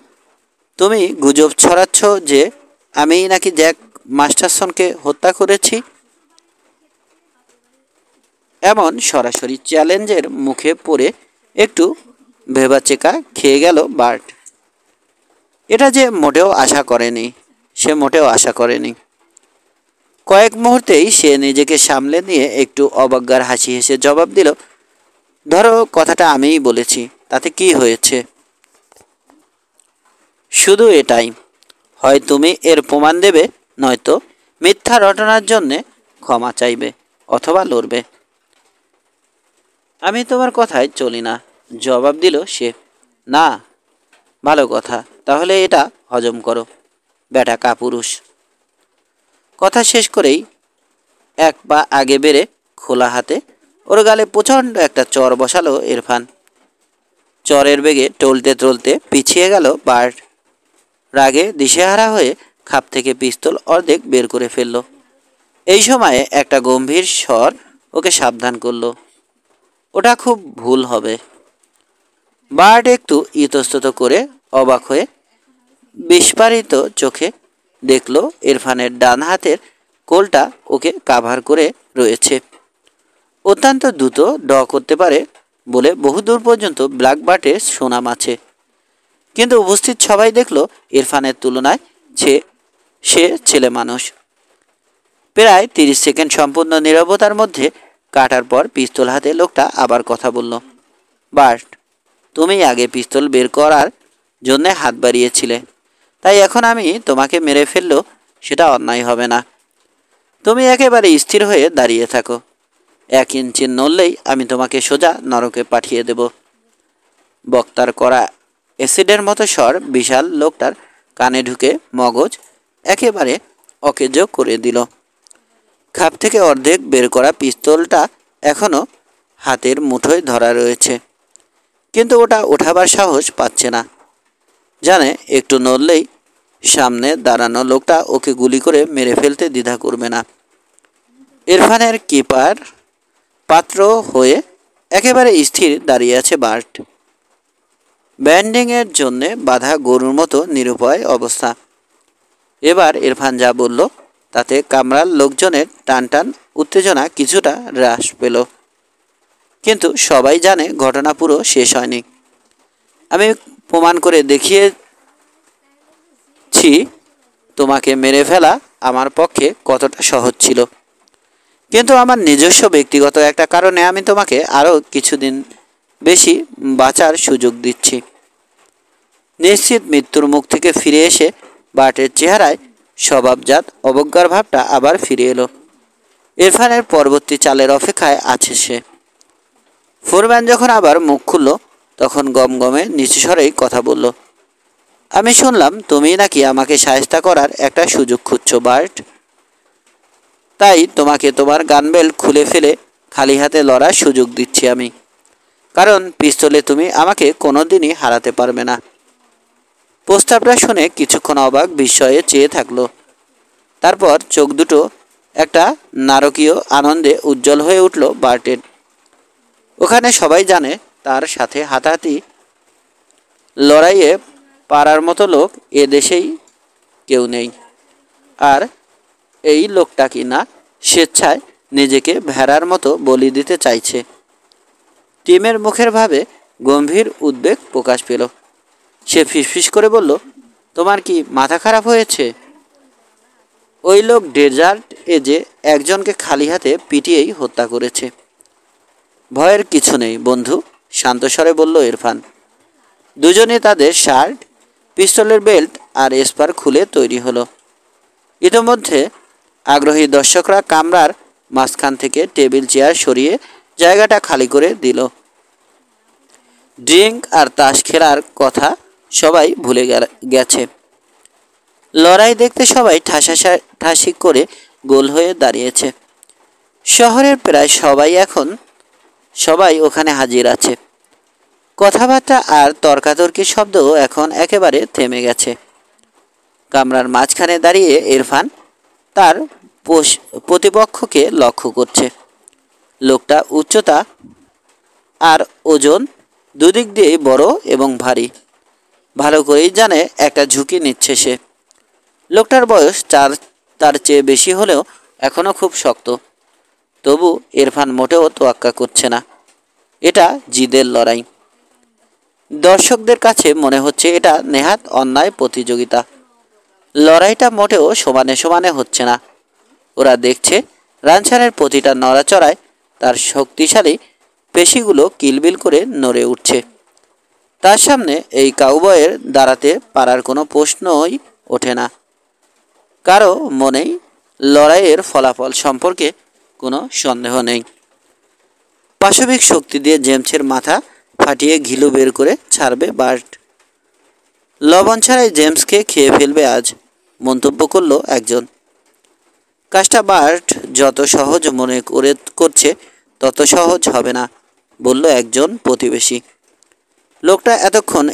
Speaker 1: তুমি গুজব ছড়াচ্ছ যে আমিই নাকি জ্যাক মাস্টারসনকে হত্যা করেছি। এমন সরাসরি চ্যালেঞ্জের মুখে পড়ে একটু ভেবাচেকা খেয়ে গেল বার্ট। এটা যে সে মোটেও আশা করেনি। কয়েক মুহূর্তেই সে নিজেকে সামলে নিয়ে একটু অবজ্ঞার হাসি হেসে জবাব দিল, ধরো কথাটা আমিই বলেছি, তাতে কি হয়েছে? শুধু এটাই, হয় তুমি এর প্রমাণ দেবে, নয়তো মিথ্যা রটনার জন্যে ক্ষমা চাইবে অথবা লড়বে। আমি তোমার কথায় চলি না, জবাব দিল সে। না, ভালো কথা, তাহলে এটা হজম করো, বেটা কাপুরুষ। কথা শেষ করেই এক পা আগে বেড়ে খোলা হাতে ওর গালে প্রচণ্ড একটা চর বসালো ইরফান। চরের বেগে টলতে টলতে পিছিয়ে গেল বার্ট। রাগে দিশেহারা হয়ে খাপ থেকে পিস্তল অর্ধেক বের করে ফেলল। এই সময়ে একটা গম্ভীর স্বর ওকে সাবধান করলো, ওটা খুব ভুল হবে। বার্ট একটু ইতস্তত করে অবাক হয়ে বিস্ফারিত চোখে দেখল ইরফানের ডান হাতের কোলটা ওকে কাভার করে রয়েছে। অত্যন্ত দ্রুত করতে পারে বলে বহুদূর পর্যন্ত ব্ল্যাক বার্টের সুনাম আছে। কিন্তু উপস্থিত সবাই দেখল ইরফানের তুলনায় সে ছেলে মানুষ। প্রায় 30 সেকেন্ড সম্পূর্ণ নীরবতার মধ্যে কাটার পর পিস্তল হাতে লোকটা আবার কথা বলল। বার্ট, তুমি আগে পিস্তল বের করার জন্য হাত বাড়িয়েছিলে, তাই এখন আমি তোমাকে মেরে ফেললেও সেটা অন্যায় হবে না। তুমি একেবারে স্থির হয়ে দাঁড়িয়ে থাকো। 1 ইঞ্চি নড়লেই আমি তোমাকে সোজা নরকে পাঠিয়ে দেব। বক্তার করা অ্যাসিডের মতো স্বর বিশাল লোকটার কানে ঢুকে মগজ একেবারে অকেজ করে দিল। খাপ থেকে অর্ধেক বের করা পিস্তলটা এখনও হাতের মুঠোয় ধরা রয়েছে, কিন্তু ওটা ওঠাবার সাহস পাচ্ছে না। জানে একটু নড়লেই সামনে দাঁড়ানো লোকটা ওকে গুলি করে মেরে ফেলতে দ্বিধা করবে না। ইরফানের কিপার পাত্র হয়ে একেবারে স্থির দাঁড়িয়ে আছে বার্ট। ব্যান্ডিংয়ের জন্যে বাধা গরুর মতো নিরুপায় অবস্থা। এবার ইরফান যা বলল তাতে কামরার লোকজনের টানটান উত্তেজনা কিছুটা হ্রাস পেল। কিন্তু সবাই জানে ঘটনা পুরো শেষ হয়নি। আমি প্রমাণ করে দেখিয়েছি তোমাকে মেরে ফেলা আমার পক্ষে কতটা সহজ ছিল। কিন্তু আমার নিজস্ব ব্যক্তিগত একটা কারণে আমি তোমাকে আরও কিছুদিন বেশি বাঁচার সুযোগ দিচ্ছি। নিশ্চিত মৃত্যুর মুখ থেকে ফিরে এসে বার্টের চেহারায় স্বভাবজাত অবজ্ঞার ভাবটা আবার ফিরে এলো। ইরফানের পরবর্তী চালের অপেক্ষায় আছে সে। ফোরম্যান যখন আবার মুখ খুলল তখন গমগমে নিচু স্বরেই কথা বলল, আমি শুনলাম তুমি নাকি আমাকে সাহায্য করার একটা সুযোগ খুঁজছো বার্ট। তাই তোমাকে তোমার গানবেল্ট খুলে ফেলে খালি হাতে লড়ার সুযোগ দিচ্ছি আমি। কারণ পিস্তলে তুমি আমাকে কোনোদিনই হারাতে পারবে না। প্রস্তাবটা শুনে কিছুক্ষণ অবাক বিস্ময়ে চেয়ে থাকলো। তারপর চোখ দুটো একটা নারকীয় আনন্দে উজ্জ্বল হয়ে উঠল বার্টের। ওখানে সবাই জানে তার সাথে হাতাহাতি লড়াইয়ে পারার মতো লোক এ দেশেই কেউ নেই। আর এই লোকটা কি না স্বেচ্ছায় নিজেকে ভেড়ার মতো বলি দিতে চাইছে। টিমের মুখের ভাবে গম্ভীর উদ্বেগ প্রকাশ পেল। সে ফিসফিস করে বলল, তোমার কি মাথা খারাপ হয়েছে? ওই লোক ডেজার্ট এজে একজনকে খালি হাতে পিটিয়েই হত্যা করেছে। ভয়ের কিছু নেই বন্ধু, শান্ত স্বরে বলল ইরফান। দুজনে তাদের শার্ট, পিস্তলের বেল্ট আর স্পার খুলে তৈরি হলো। ইতোমধ্যে আগ্রহী দর্শকরা কামরার মাঝখান থেকে টেবিল চেয়ার সরিয়ে জায়গাটা খালি করে দিল। ড্রিঙ্ক আর তাস খেলার কথা সবাই ভুলে গেছে। লড়াই দেখতে সবাই ঠাসাঠাসি করে গোল হয়ে দাঁড়িয়েছে। শহরের প্রায় সবাই ওখানে হাজির আছে। কথাবার্তা আর তর্কাতর্কির শব্দও এখন একেবারে থেমে গেছে। কামরার মাঝখানে দাঁড়িয়ে ইরফান তার প্রতিপক্ষকে লক্ষ্য করছে। লোকটা উচ্চতা আর ওজন দুদিক দিয়েই বড় এবং ভারী। ভালো করেই জানে একটা ঝুঁকি নিচ্ছে সে। লোকটার বয়স তার চেয়ে বেশি হলেও এখনও খুব শক্ত। তবু ইরফান মোটেও তোয়াক্কা করছে না। এটা জিদের লড়াই। দর্শকদের কাছে মনে হচ্ছে এটা নেহাত অন্যায় প্রতিযোগিতা। লড়াইটা মোটেও সমানে সমানে হচ্ছে না। ওরা দেখছে রানছাড়ের প্রতিটা নড়াচড়ায় তার শক্তিশালী পেশিগুলো কিলবিল করে নড়ে উঠছে। তার সামনে এই কাউবয়ের দাঁড়াতে পারার কোনো প্রশ্নই ওঠে না। কারো মনেই লড়াইয়ের ফলাফল সম্পর্কে কোনো সন্দেহ নেই। পাশবিক শক্তি দিয়ে জেমসের মাথা ফাটিয়ে ঘিলু বের করে ছাড়বে বার্ট। লবণ ছাড়াই জেমসকে খেয়ে ফেলবে আজ, মন্তব্য করল একজন। কাজটা বার্ট যত সহজ মনে করছে তত সহজ হবে না, বলল একজন প্রতিবেশী। লোকটা এতক্ষণ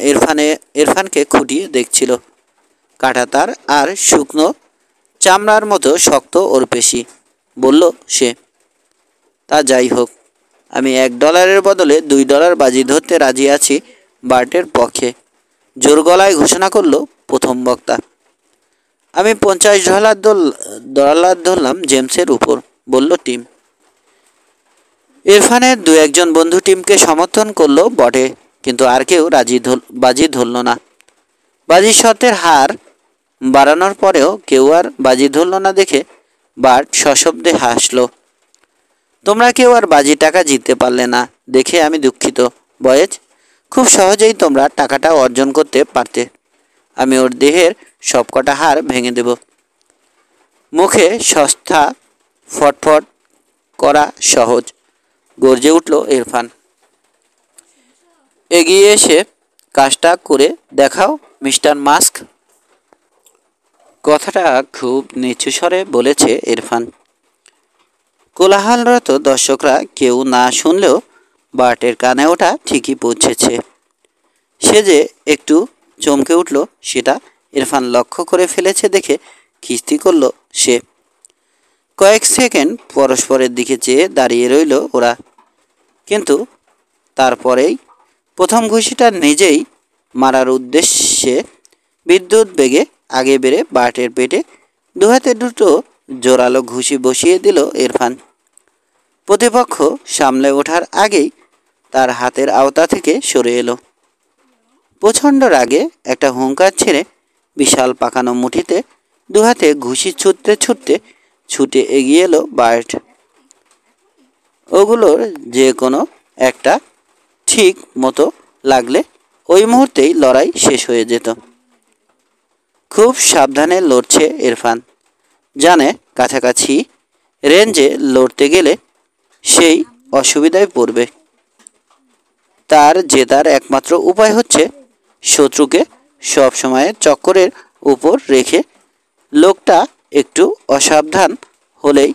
Speaker 1: ইরফানকে খুঁটিয়ে দেখছিল। কাঁটাতার আর শুকনো চামড়ার মতো শক্ত ওর পেশি। বলল সে, তা যাই হোক, আমি $1 বদলে $2 বাজি ধরতে রাজি আছি বার্টের পক্ষে, জোর গলায় ঘোষণা করল প্রথম বক্তা। আমি $50 ধরলাম জেমসের উপর, বলল টিম। ইরফানের দু একজন বন্ধু টিমকে সমর্থন করলো বটে, কিন্তু আর কেউ বাজি ধরল না। বাজির শর্তের হার বাড়ানোর পরেও কেউ আর বাজি ধরল না দেখে বার্ট সশব্দে হাসল। তোমরা কেউ আর বাজি টাকা জিততে পারলে না দেখে আমি দুঃখিত বয়েজ। খুব সহজেই তোমরা টাকাটা অর্জন করতে পারতে। আমি ওর দেহের সবকটা হাড় ভেঙে দেব। মুখে সস্তা ফটফট করা সহজ, গর্জে উঠল ইরফান। এগিয়ে এসে কাজটা করে দেখাও মিস্টার মাস্ক। কথাটা খুব নিচু স্বরে বলেছে ইরফান। কোলাহলরত দর্শকরা কেউ না শুনলেও বার্টের কানে ওটা ঠিকই পৌঁছেছে। সে যে একটু চমকে উঠল সেটা ইরফান লক্ষ্য করে ফেলেছে দেখে খিস্তি করল সে। কয়েক সেকেন্ড পরস্পরের দিকে চেয়ে দাঁড়িয়ে রইল ওরা। কিন্তু তারপরেই প্রথম ঘুষিটা নিজেই মারার উদ্দেশ্যে বিদ্যুৎ বেগে আগে বেড়ে বার্টের পেটে দুহাতে দুটো জোরালো ঘুষি বসিয়ে দিল ইরফান। প্রতিপক্ষ সামলে ওঠার আগেই তার হাতের আওতা থেকে সরে এলো। প্রচণ্ড রাগে একটা হুঙ্কার ছেড়ে বিশাল পাকানো মুঠিতে দুহাতে ঘুষি ছুটতে ছুটতে ছুটে এগিয়ে এলো বার্ট। ওগুলোর যে কোনো একটা ঠিক মতো লাগলে ওই মুহূর্তেই লড়াই শেষ হয়ে যেত। খুব সাবধানে লড়ছে ইরফান, জানে কাছাকাছি রেঞ্জে লড়তে গেলে সেই অসুবিধায় পড়বে। তার জেতার একমাত্র উপায় হচ্ছে শত্রুকে সবসময় চক্করের উপর রেখে লোকটা একটু অসাবধান হলেই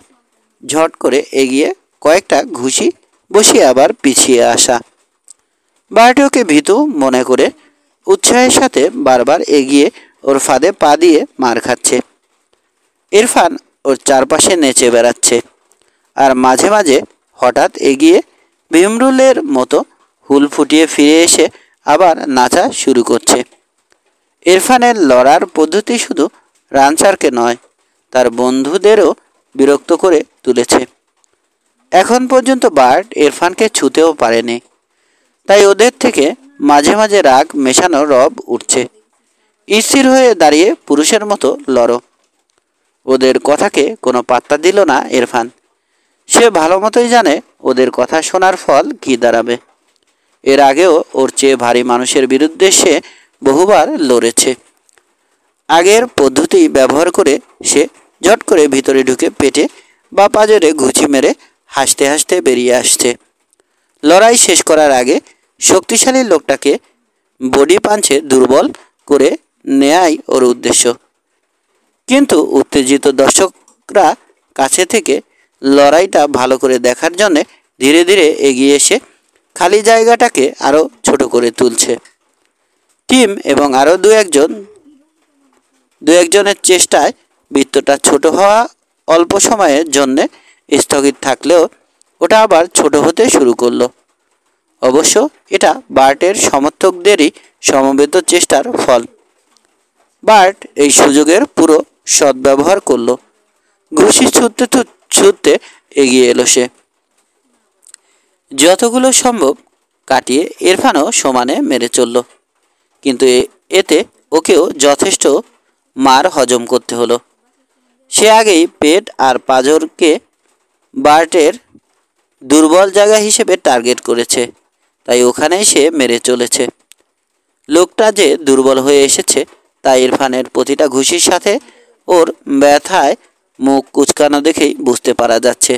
Speaker 1: ঝট করে এগিয়ে কয়েকটা ঘুষি বসিয়ে আবার পিছিয়ে আসা। বার্টকে ভীতু মনে করে উৎসাহের সাথে বারবার এগিয়ে ওর ফাঁদে পা দিয়ে মার খাচ্ছে। ইরফান ওর চারপাশে নেচে বেড়াচ্ছে আর মাঝে মাঝে হঠাৎ এগিয়ে ভীমরুলের মতো হুল ফুটিয়ে ফিরে এসে আবার নাচা শুরু করছে। ইরফানের লড়ার পদ্ধতি শুধু রানচারকে নয়, তার বন্ধুদেরও বিরক্ত করে তুলেছে। এখন পর্যন্ত বার্ট ইরফানকে ছুঁতেও পারেনি, তাই ওদের থেকে মাঝে মাঝে রাগ মেশানো রব উঠছে। স্থির হয়ে দাঁড়িয়ে পুরুষের মতো লড়ো। ওদের কথাকে কোনো পাত্তা দিল না ইরফান। সে ভালো মতোই জানে ওদের কথা শোনার ফল কী দাঁড়াবে। এর আগেও ওর চেয়ে ভারী মানুষের বিরুদ্ধে সে বহুবার লড়েছে। আগের পদ্ধতি ব্যবহার করে সে ঝট করে ভিতরে ঢুকে পেটে বা পাঁজরে ঘুচি মেরে হাসতে হাসতে বেরিয়ে আসছে। লড়াই শেষ করার আগে শক্তিশালী লোকটাকে বডি পাঞ্চে দুর্বল করে নেয়াই ওর উদ্দেশ্য। কিন্তু উত্তেজিত দর্শকরা কাছে থেকে লড়াইটা ভালো করে দেখার জন্যে ধীরে ধীরে এগিয়ে এসে খালি জায়গাটাকে আরও ছোট করে তুলছে। টিম এবং আরও দু একজনের চেষ্টায় বৃত্তটা ছোট হওয়া অল্প সময়ের জন্যে স্থগিত থাকলেও ওটা আবার ছোট হতে শুরু করলো। অবশ্য এটা বার্টের সমর্থকদেরই সমবেত চেষ্টার ফল। বার্ট এই সুযোগের পুরো সদ্ব্যবহার করল। ঘুষি ছুটতে ছুটতে এগিয়ে এলো সে। যতগুলো সম্ভব কাটিয়ে ইরফানও সমানে মেরে চলল, কিন্তু এতে ওকেও যথেষ্ট মার হজম করতে হলো। সে আগেই পেট আর পাঁজরকে বার্টের দুর্বল জায়গা হিসেবে টার্গেট করেছে, তাই ওখানেই সে মেরে চলেছে। লোকটা যে দুর্বল হয়ে এসেছে তা ইরফানের প্রতিটা ঘুষির সাথে ওর ব্যথায় মুখ কুচকানো দেখেই বুঝতে পারা যাচ্ছে।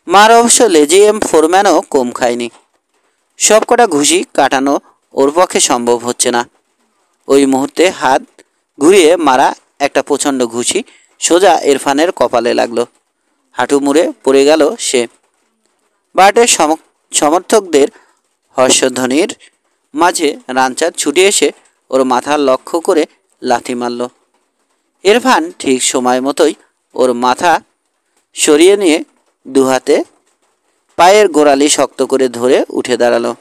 Speaker 1: মার অবশ্য লেজিএম ফোরম্যানও কম খায়নি। সবকটা ঘুষি কাটানো ওর পক্ষে সম্ভব হচ্ছে না। ওই মুহূর্তে হাত ঘুরিয়ে মারা একটা প্রচণ্ড ঘুষি সোজা ইরফানের কপালে লাগলো। হাঁটু মুড়ে পড়ে গেল সে। বার্টের সমর্থকদের হর্ষধ্বনির মাঝে রানচাঁদ ছুটে এসে ওর মাথা লক্ষ্য করে লাথি মারল। ইরফান ঠিক সময় মতোই ওর মাথা সরিয়ে নিয়ে দুহাতে পায়ের গোড়ালি শক্ত করে ধরে উঠে দাঁড়ালো।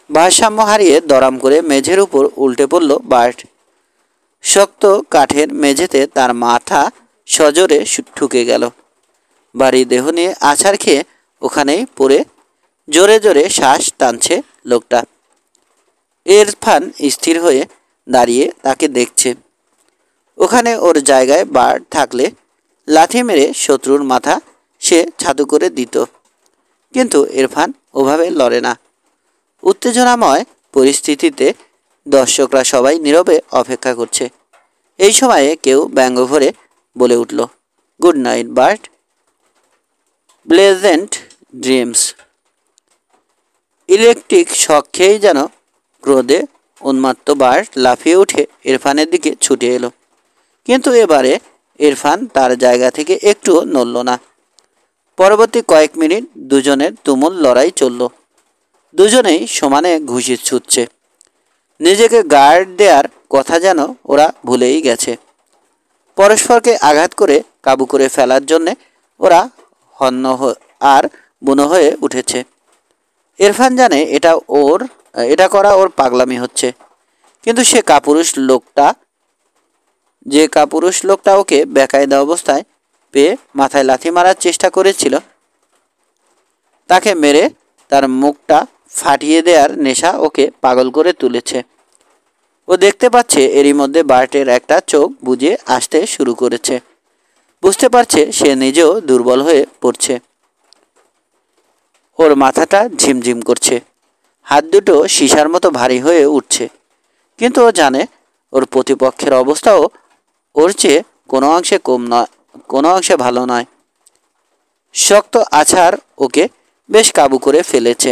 Speaker 1: ভারসাম্য হারিয়ে দরাম করে মেঝের উপর উল্টে পড়ল বার্ট। শক্ত কাঠের মেঝেতে তার মাথা সজোরে ঠুকে গেল। ভারী দেহ নিয়ে আছাড় খেয়ে ওখানেই পড়ে জোরে জোরে শ্বাস টানছে লোকটা। ইরফান স্থির হয়ে দাঁড়িয়ে তাকে দেখছে। ওখানে ওর জায়গায় বার্ট থাকলে লাথি মেরে শত্রুর মাথা সে ছাতু করে দিত, কিন্তু ইরফান ওভাবে লড়ে না। উত্তেজনাময় পরিস্থিতিতে দর্শকরা সবাই নীরবে অপেক্ষা করছে। এই সময়ে কেউ ব্যঙ্গ ভরে বলে উঠল, good night Bart, pleasant dreams. Electric shock খেয়েই যেন ক্রোধে উন্মত্ত বার্ট লাফিয়ে উঠে ইরফানের দিকে ছুটে এলো, কিন্তু এবারে ইরফান তার জায়গা থেকে একটুও নড়ল না। পরবর্তী কয়েক মিনিট দুজনের তুমুল লড়াই চলল। দুজনেই সমানে ঘুষি ছুটছে। নিজেকে গার্ড দেওয়ার কথা যেন ওরা ভুলেই গেছে। পরস্পরকে আঘাত করে কাবু করে ফেলার জন্যে ওরা হন্য আর বুনো হয়ে উঠেছে। ইরফান জানে এটা করা ওর পাগলামি হচ্ছে, কিন্তু যে কাপুরুষ লোকটা ওকে বেকায়দা অবস্থায় পেয়ে মাথায় লাথি মারার চেষ্টা করেছিল, তাকে মেরে তার মুখটা ফাটিয়ে দেওয়ার নেশা ওকে পাগল করে তুলেছে। ও দেখতে পাচ্ছে এরই মধ্যে বার্টের একটা চোখ বুজে আসতে শুরু করেছে। বুঝতে পারছে সে নিজেও দুর্বল হয়ে পড়ছে। ওর মাথাটা ঝিমঝিম করছে, হাত দুটো সীসার মতো ভারী হয়ে উঠছে। কিন্তু ও জানে ওর প্রতিপক্ষের অবস্থাও ওর চেয়ে কোনো অংশে ভালো নয়। শক্ত আছাড় ওকে বেশ কাবু করে ফেলেছে।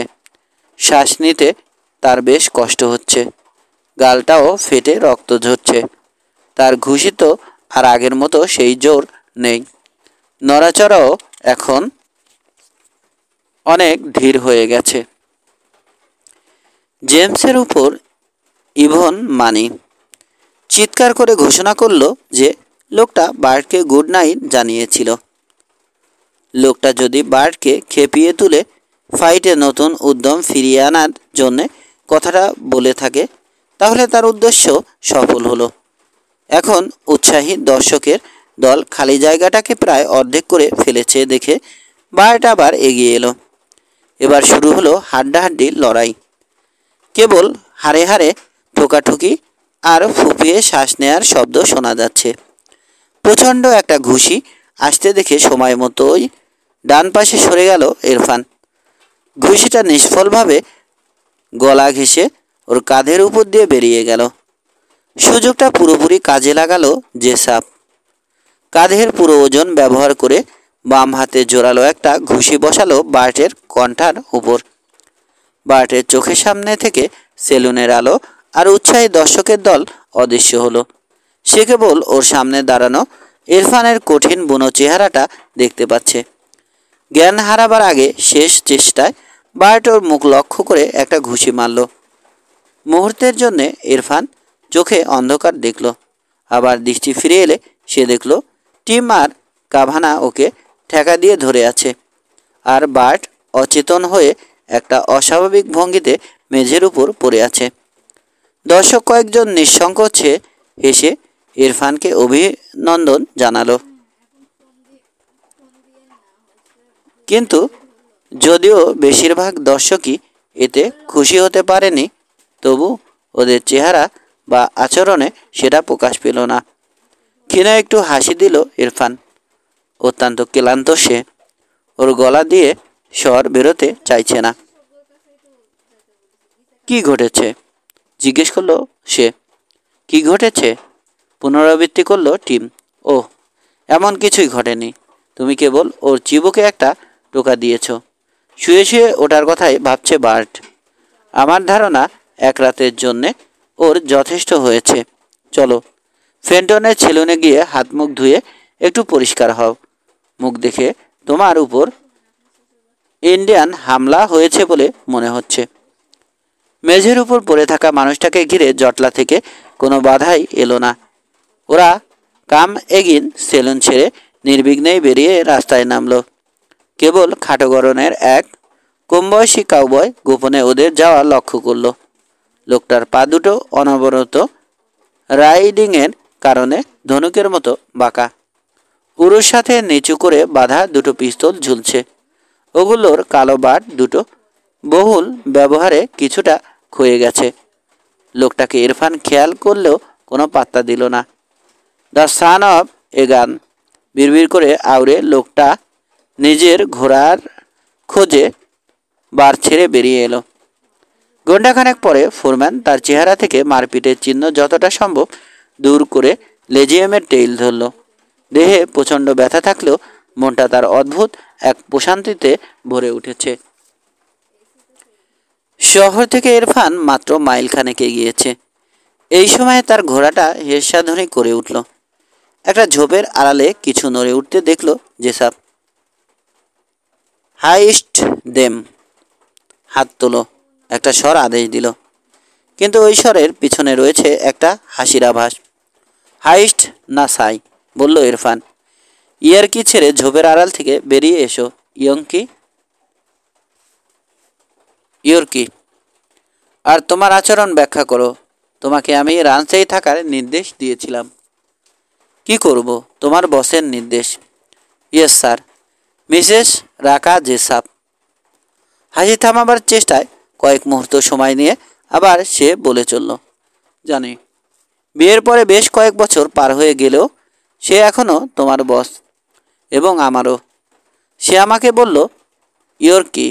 Speaker 1: শ্বাস নিতে তার বেশ কষ্ট হচ্ছে, গালটাও ফেটে রক্ত ঝরছে। তার ঘুষি তো আর আগের মতো সেই জোর নেই, নড়াচড়াও এখন অনেক ধীর হয়ে গেছে। জেমসের উপর ইভন মানি চিৎকার করে ঘোষণা করল যে লোকটা বার্টকে গুড নাইট জানিয়েছিল। লোকটা যদি বার্টকে খেপিয়ে তুলে ফাইটে নতুন উদ্যম ফিরিয়ে আনার জন্যে কথাটা বলে থাকে, তাহলে তার উদ্দেশ্য সফল হলো। এখন উৎসাহী দর্শকের দল খালি জায়গাটাকে প্রায় অর্ধেক করে ফেলেছে দেখে বার্ট আবার এগিয়ে এলো। এবার শুরু হলো হাড্ডাহাড্ডি লড়াই। কেবল হাড়ে হাড়ে ঠোকাঠুকি আর ফুপিয়ে শ্বাস নেয়ার শব্দ শোনা যাচ্ছে। প্রচণ্ড একটা ঘুষি আসতে দেখে সময় মতোই ডান পাশে সরে গেল ইরফান। ঘুষিটা নিষ্ফলভাবে গলা ঘেঁষে ওর কাঁধের উপর দিয়ে বেরিয়ে গেল। সুযোগটা পুরোপুরি কাজে লাগালো জেসাপ। কাঁধের পুরো ওজন ব্যবহার করে বাম হাতে জোরালো একটা ঘুষি বসালো বার্টের কণ্ঠার উপর। বার্টের চোখের সামনে থেকে সেলুনের আলো আর উৎসাহী দর্শকের দল অদৃশ্য হলো। সে কেবল ওর সামনে দাঁড়ানো ইরফানের কঠিন বুনো চেহারাটা দেখতে পাচ্ছে। জ্ঞান হারাবার আগে শেষ চেষ্টায় বার্ট ওর মুখ লক্ষ্য করে একটা ঘুষি মারল। মুহূর্তের জন্যে ইরফান চোখে অন্ধকার দেখল। আবার দৃষ্টি ফিরে এলে সে দেখল টিম আর কাভানা ওকে ঠেকা দিয়ে ধরে আছে, আর বার্ট অচেতন হয়ে একটা অস্বাভাবিক ভঙ্গিতে মেঝের উপর পড়ে আছে। দর্শক কয়েকজন নিঃসংকোচে হেসে ইরফানকে অভিনন্দন জানালো। কিন্তু যদিও বেশিরভাগ দর্শকই এতে খুশি হতে পারেনি, তবু ওদের চেহারা বা আচরণে সেটা প্রকাশ পেল না। ক্ষীণ একটু হাসি দিল ইরফান। অত্যন্ত ক্লান্ত সে, ওর গলা দিয়ে স্বর বেরোতে চাইছে না। কি ঘটেছে জিজ্ঞেস করলো সে। কি ঘটেছে পুনরাবৃত্তি করলো টিম। ওহ, এমন কিছুই ঘটেনি, তুমি কেবল ওর চিবুকে একটা টোকা দিয়েছ। শুয়ে শুয়ে ওটার কথাই ভাবছে বার্ট। আমার ধারণা এক রাতের জন্যে ওর যথেষ্ট হয়েছে। চলো ফেন্টনের সেলুনে গিয়ে হাত মুখ ধুয়ে একটু পরিষ্কার হও। মুখ দেখে তোমার উপর ইন্ডিয়ান হামলা হয়েছে বলে মনে হচ্ছে। মেঝের উপর পড়ে থাকা মানুষটাকে ঘিরে জটলা থেকে কোনো বাধাই এলো না। ওরা কাম এগিন সেলুন ছেড়ে নির্বিঘ্নেই বেরিয়ে রাস্তায় নামলো। কেবল খাটো গড়নের এক কমবয়সী কাউবয় গোপনে ওদের যাওয়া লক্ষ্য করল। লোকটার পা দুটো অনবরত রাইডিংয়ের কারণে ধনুকের মতো বাঁকা। উরুর সাথে নিচু করে বাঁধা দুটো পিস্তল ঝুলছে। ওগুলোর কালো বাট দুটো বহুল ব্যবহারে কিছুটা ক্ষয়ে গেছে। লোকটাকে ইরফান খেয়াল করলেও কোনো পাত্তা দিল না। দ্য সান অফ এ গান বিড়বিড় করে আউড়ে লোকটা নিজের ঘোড়ার খোঁজে বার ছেড়ে বেরিয়ে এলো। ঘণ্টাখানেক পরে ফোরম্যান তার চেহারা থেকে মারপিটের চিহ্ন যতটা সম্ভব দূর করে লেজিয়ামের টেইল ধরল। দেহে প্রচণ্ড ব্যথা থাকলেও মনটা তার অদ্ভুত এক প্রশান্তিতে ভরে উঠেছে। শহর থেকে ইরফান মাত্র মাইলখানেক এগিয়েছে। এই সময় তার ঘোড়াটা হেঁসাধ্বনি করে উঠল। একটা ঝোপের আড়ালে কিছু নড়ে উঠতে দেখল জেসাপ। হাইস্ট দেম, হাত তোলো, একটা স্বর আদেশ দিল। কিন্তু ওই স্বরের পিছনে রয়েছে একটা হাসির আভাস। হাইস্ট না সাই, বলল ইরফান। ইয়ার্কি ছেড়ে ঝোপের আড়াল থেকে বেরিয়ে এসো ইয়ঙ্কি। ইয়র্কি, আর তোমার আচরণ ব্যাখ্যা করো। তোমাকে আমি রাঞ্চেই থাকার নির্দেশ দিয়েছিলাম। কি করব? তোমার বসের নির্দেশ। Yes sir. মিসেস রাকা জেসাপ। হাসি থামাবার চেষ্টায় কয়েক মুহূর্ত সময় নিয়ে আবার সে বলে চলল, জানি বিয়ের পরে বেশ কয়েক বছর পার হয়ে গেলেও সে এখনও তোমার বস এবং আমারও। সে আমাকে বলল, ইয়র্কি,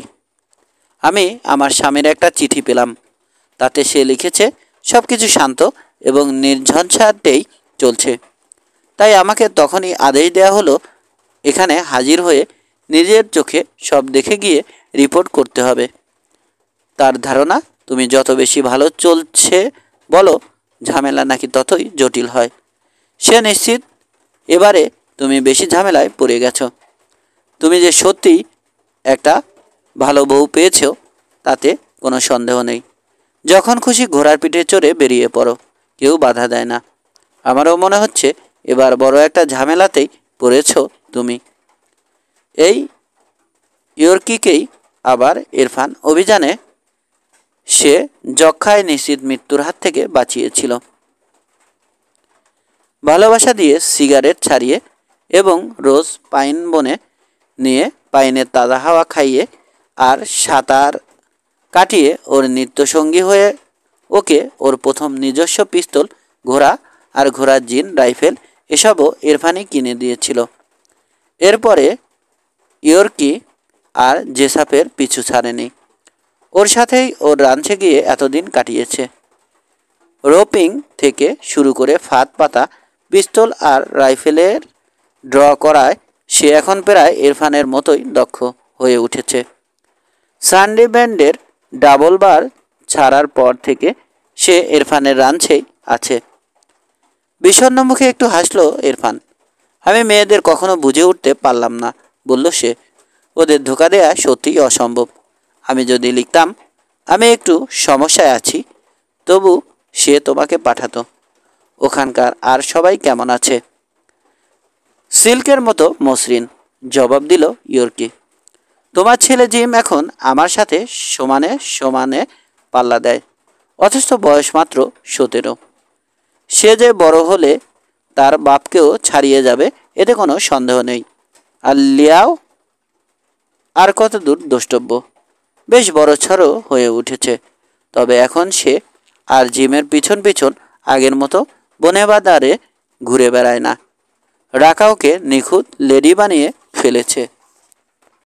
Speaker 1: আমি আমার স্বামীর একটা চিঠি পেলাম। তাতে সে লিখেছে সব কিছু শান্ত এবং নির্ঝঞ্ঝাটেই চলছে। তাই আমাকে তখনই আদেশ দেওয়া হলো এখানে হাজির হয়ে নিজের চোখে সব দেখে গিয়ে রিপোর্ট করতে হবে। তার ধারণা তুমি যত বেশি ভালো চলছে বলো, ঝামেলা নাকি ততই জটিল হয়। সে নিশ্চিত এবারে তুমি বেশি ঝামেলায় পড়ে গেছো। তুমি যে সত্যিই একটা ভালো বউ পেয়েছ তাতে কোনো সন্দেহ নেই। যখন খুশি ঘোড়ার পিঠে চড়ে বেরিয়ে পড়ো, কেউ বাধা দেয় না। আমারও মনে হচ্ছে এবার বড় একটা ঝামেলাতেই পড়েছ তুমি। এই ইয়র্কিকেই আবার ইরফান অভিযানে সে যক্ষায় নিশ্চিত মৃত্যুর হাত থেকে বাঁচিয়েছিল। ভালোবাসা দিয়ে সিগারেট ছাড়িয়ে এবং রোজ পাইন বনে নিয়ে পাইনের তাজা হাওয়া খাইয়ে আর সাঁতার কাটিয়ে ওর নিত্যসঙ্গী হয়ে ওকে ওর প্রথম নিজস্ব পিস্তল, ঘোড়া আর ঘোড়ার জিন রাইফেল এসবও ইরফানই কিনে দিয়েছিল। এরপরে ইয়র্কি আর জেসাপের পিছু ছাড়েনি। ওর সাথেই ওর রাঞ্চে গিয়ে এতদিন কাটিয়েছে। রোপিং থেকে শুরু করে ফাঁদ পাতা, পিস্তল আর রাইফেলের ড্র করায় সে এখন প্রায় ইরফানের মতোই দক্ষ হয়ে উঠেছে। সানডে ব্যান্ডের ডাবল বার ছাড়ার পর থেকে সে ইরফানের রাঞ্চেই আছে। বিষণ্ণ মুখে একটু হাসলো ইরফান। আমি মেয়েদের কখনো বুঝে উঠতে পারলাম না, বলল সে। ওদের ধোকা দেয়া সত্যিই অসম্ভব। আমি যদি লিখতাম আমি একটু সমস্যায় আছি, তবু সে তোমাকে পাঠাতো। ওখানকার আর সবাই কেমন আছে? সিল্কের মতো মসৃণ, জবাব দিল ইয়র্কি। তোমার ছেলে জিম এখন আমার সাথে সমানে সমানে পাল্লা দেয়, অথচ বয়স মাত্র 17। সে যে বড় হলে তার বাপকেও ছাড়িয়ে যাবে এতে কোনো সন্দেহ নেই। আর লিয়াও আর কত দূর দ্রষ্টব্য, বেশ বড়ছড় হয়ে উঠেছে। তবে এখন সে আর জিমের পিছন পিছন আগের মতো বনে বাজারে ঘুরে বেড়ায় না। রাকাওকে নিখুঁত লেডি বানিয়ে ফেলেছে।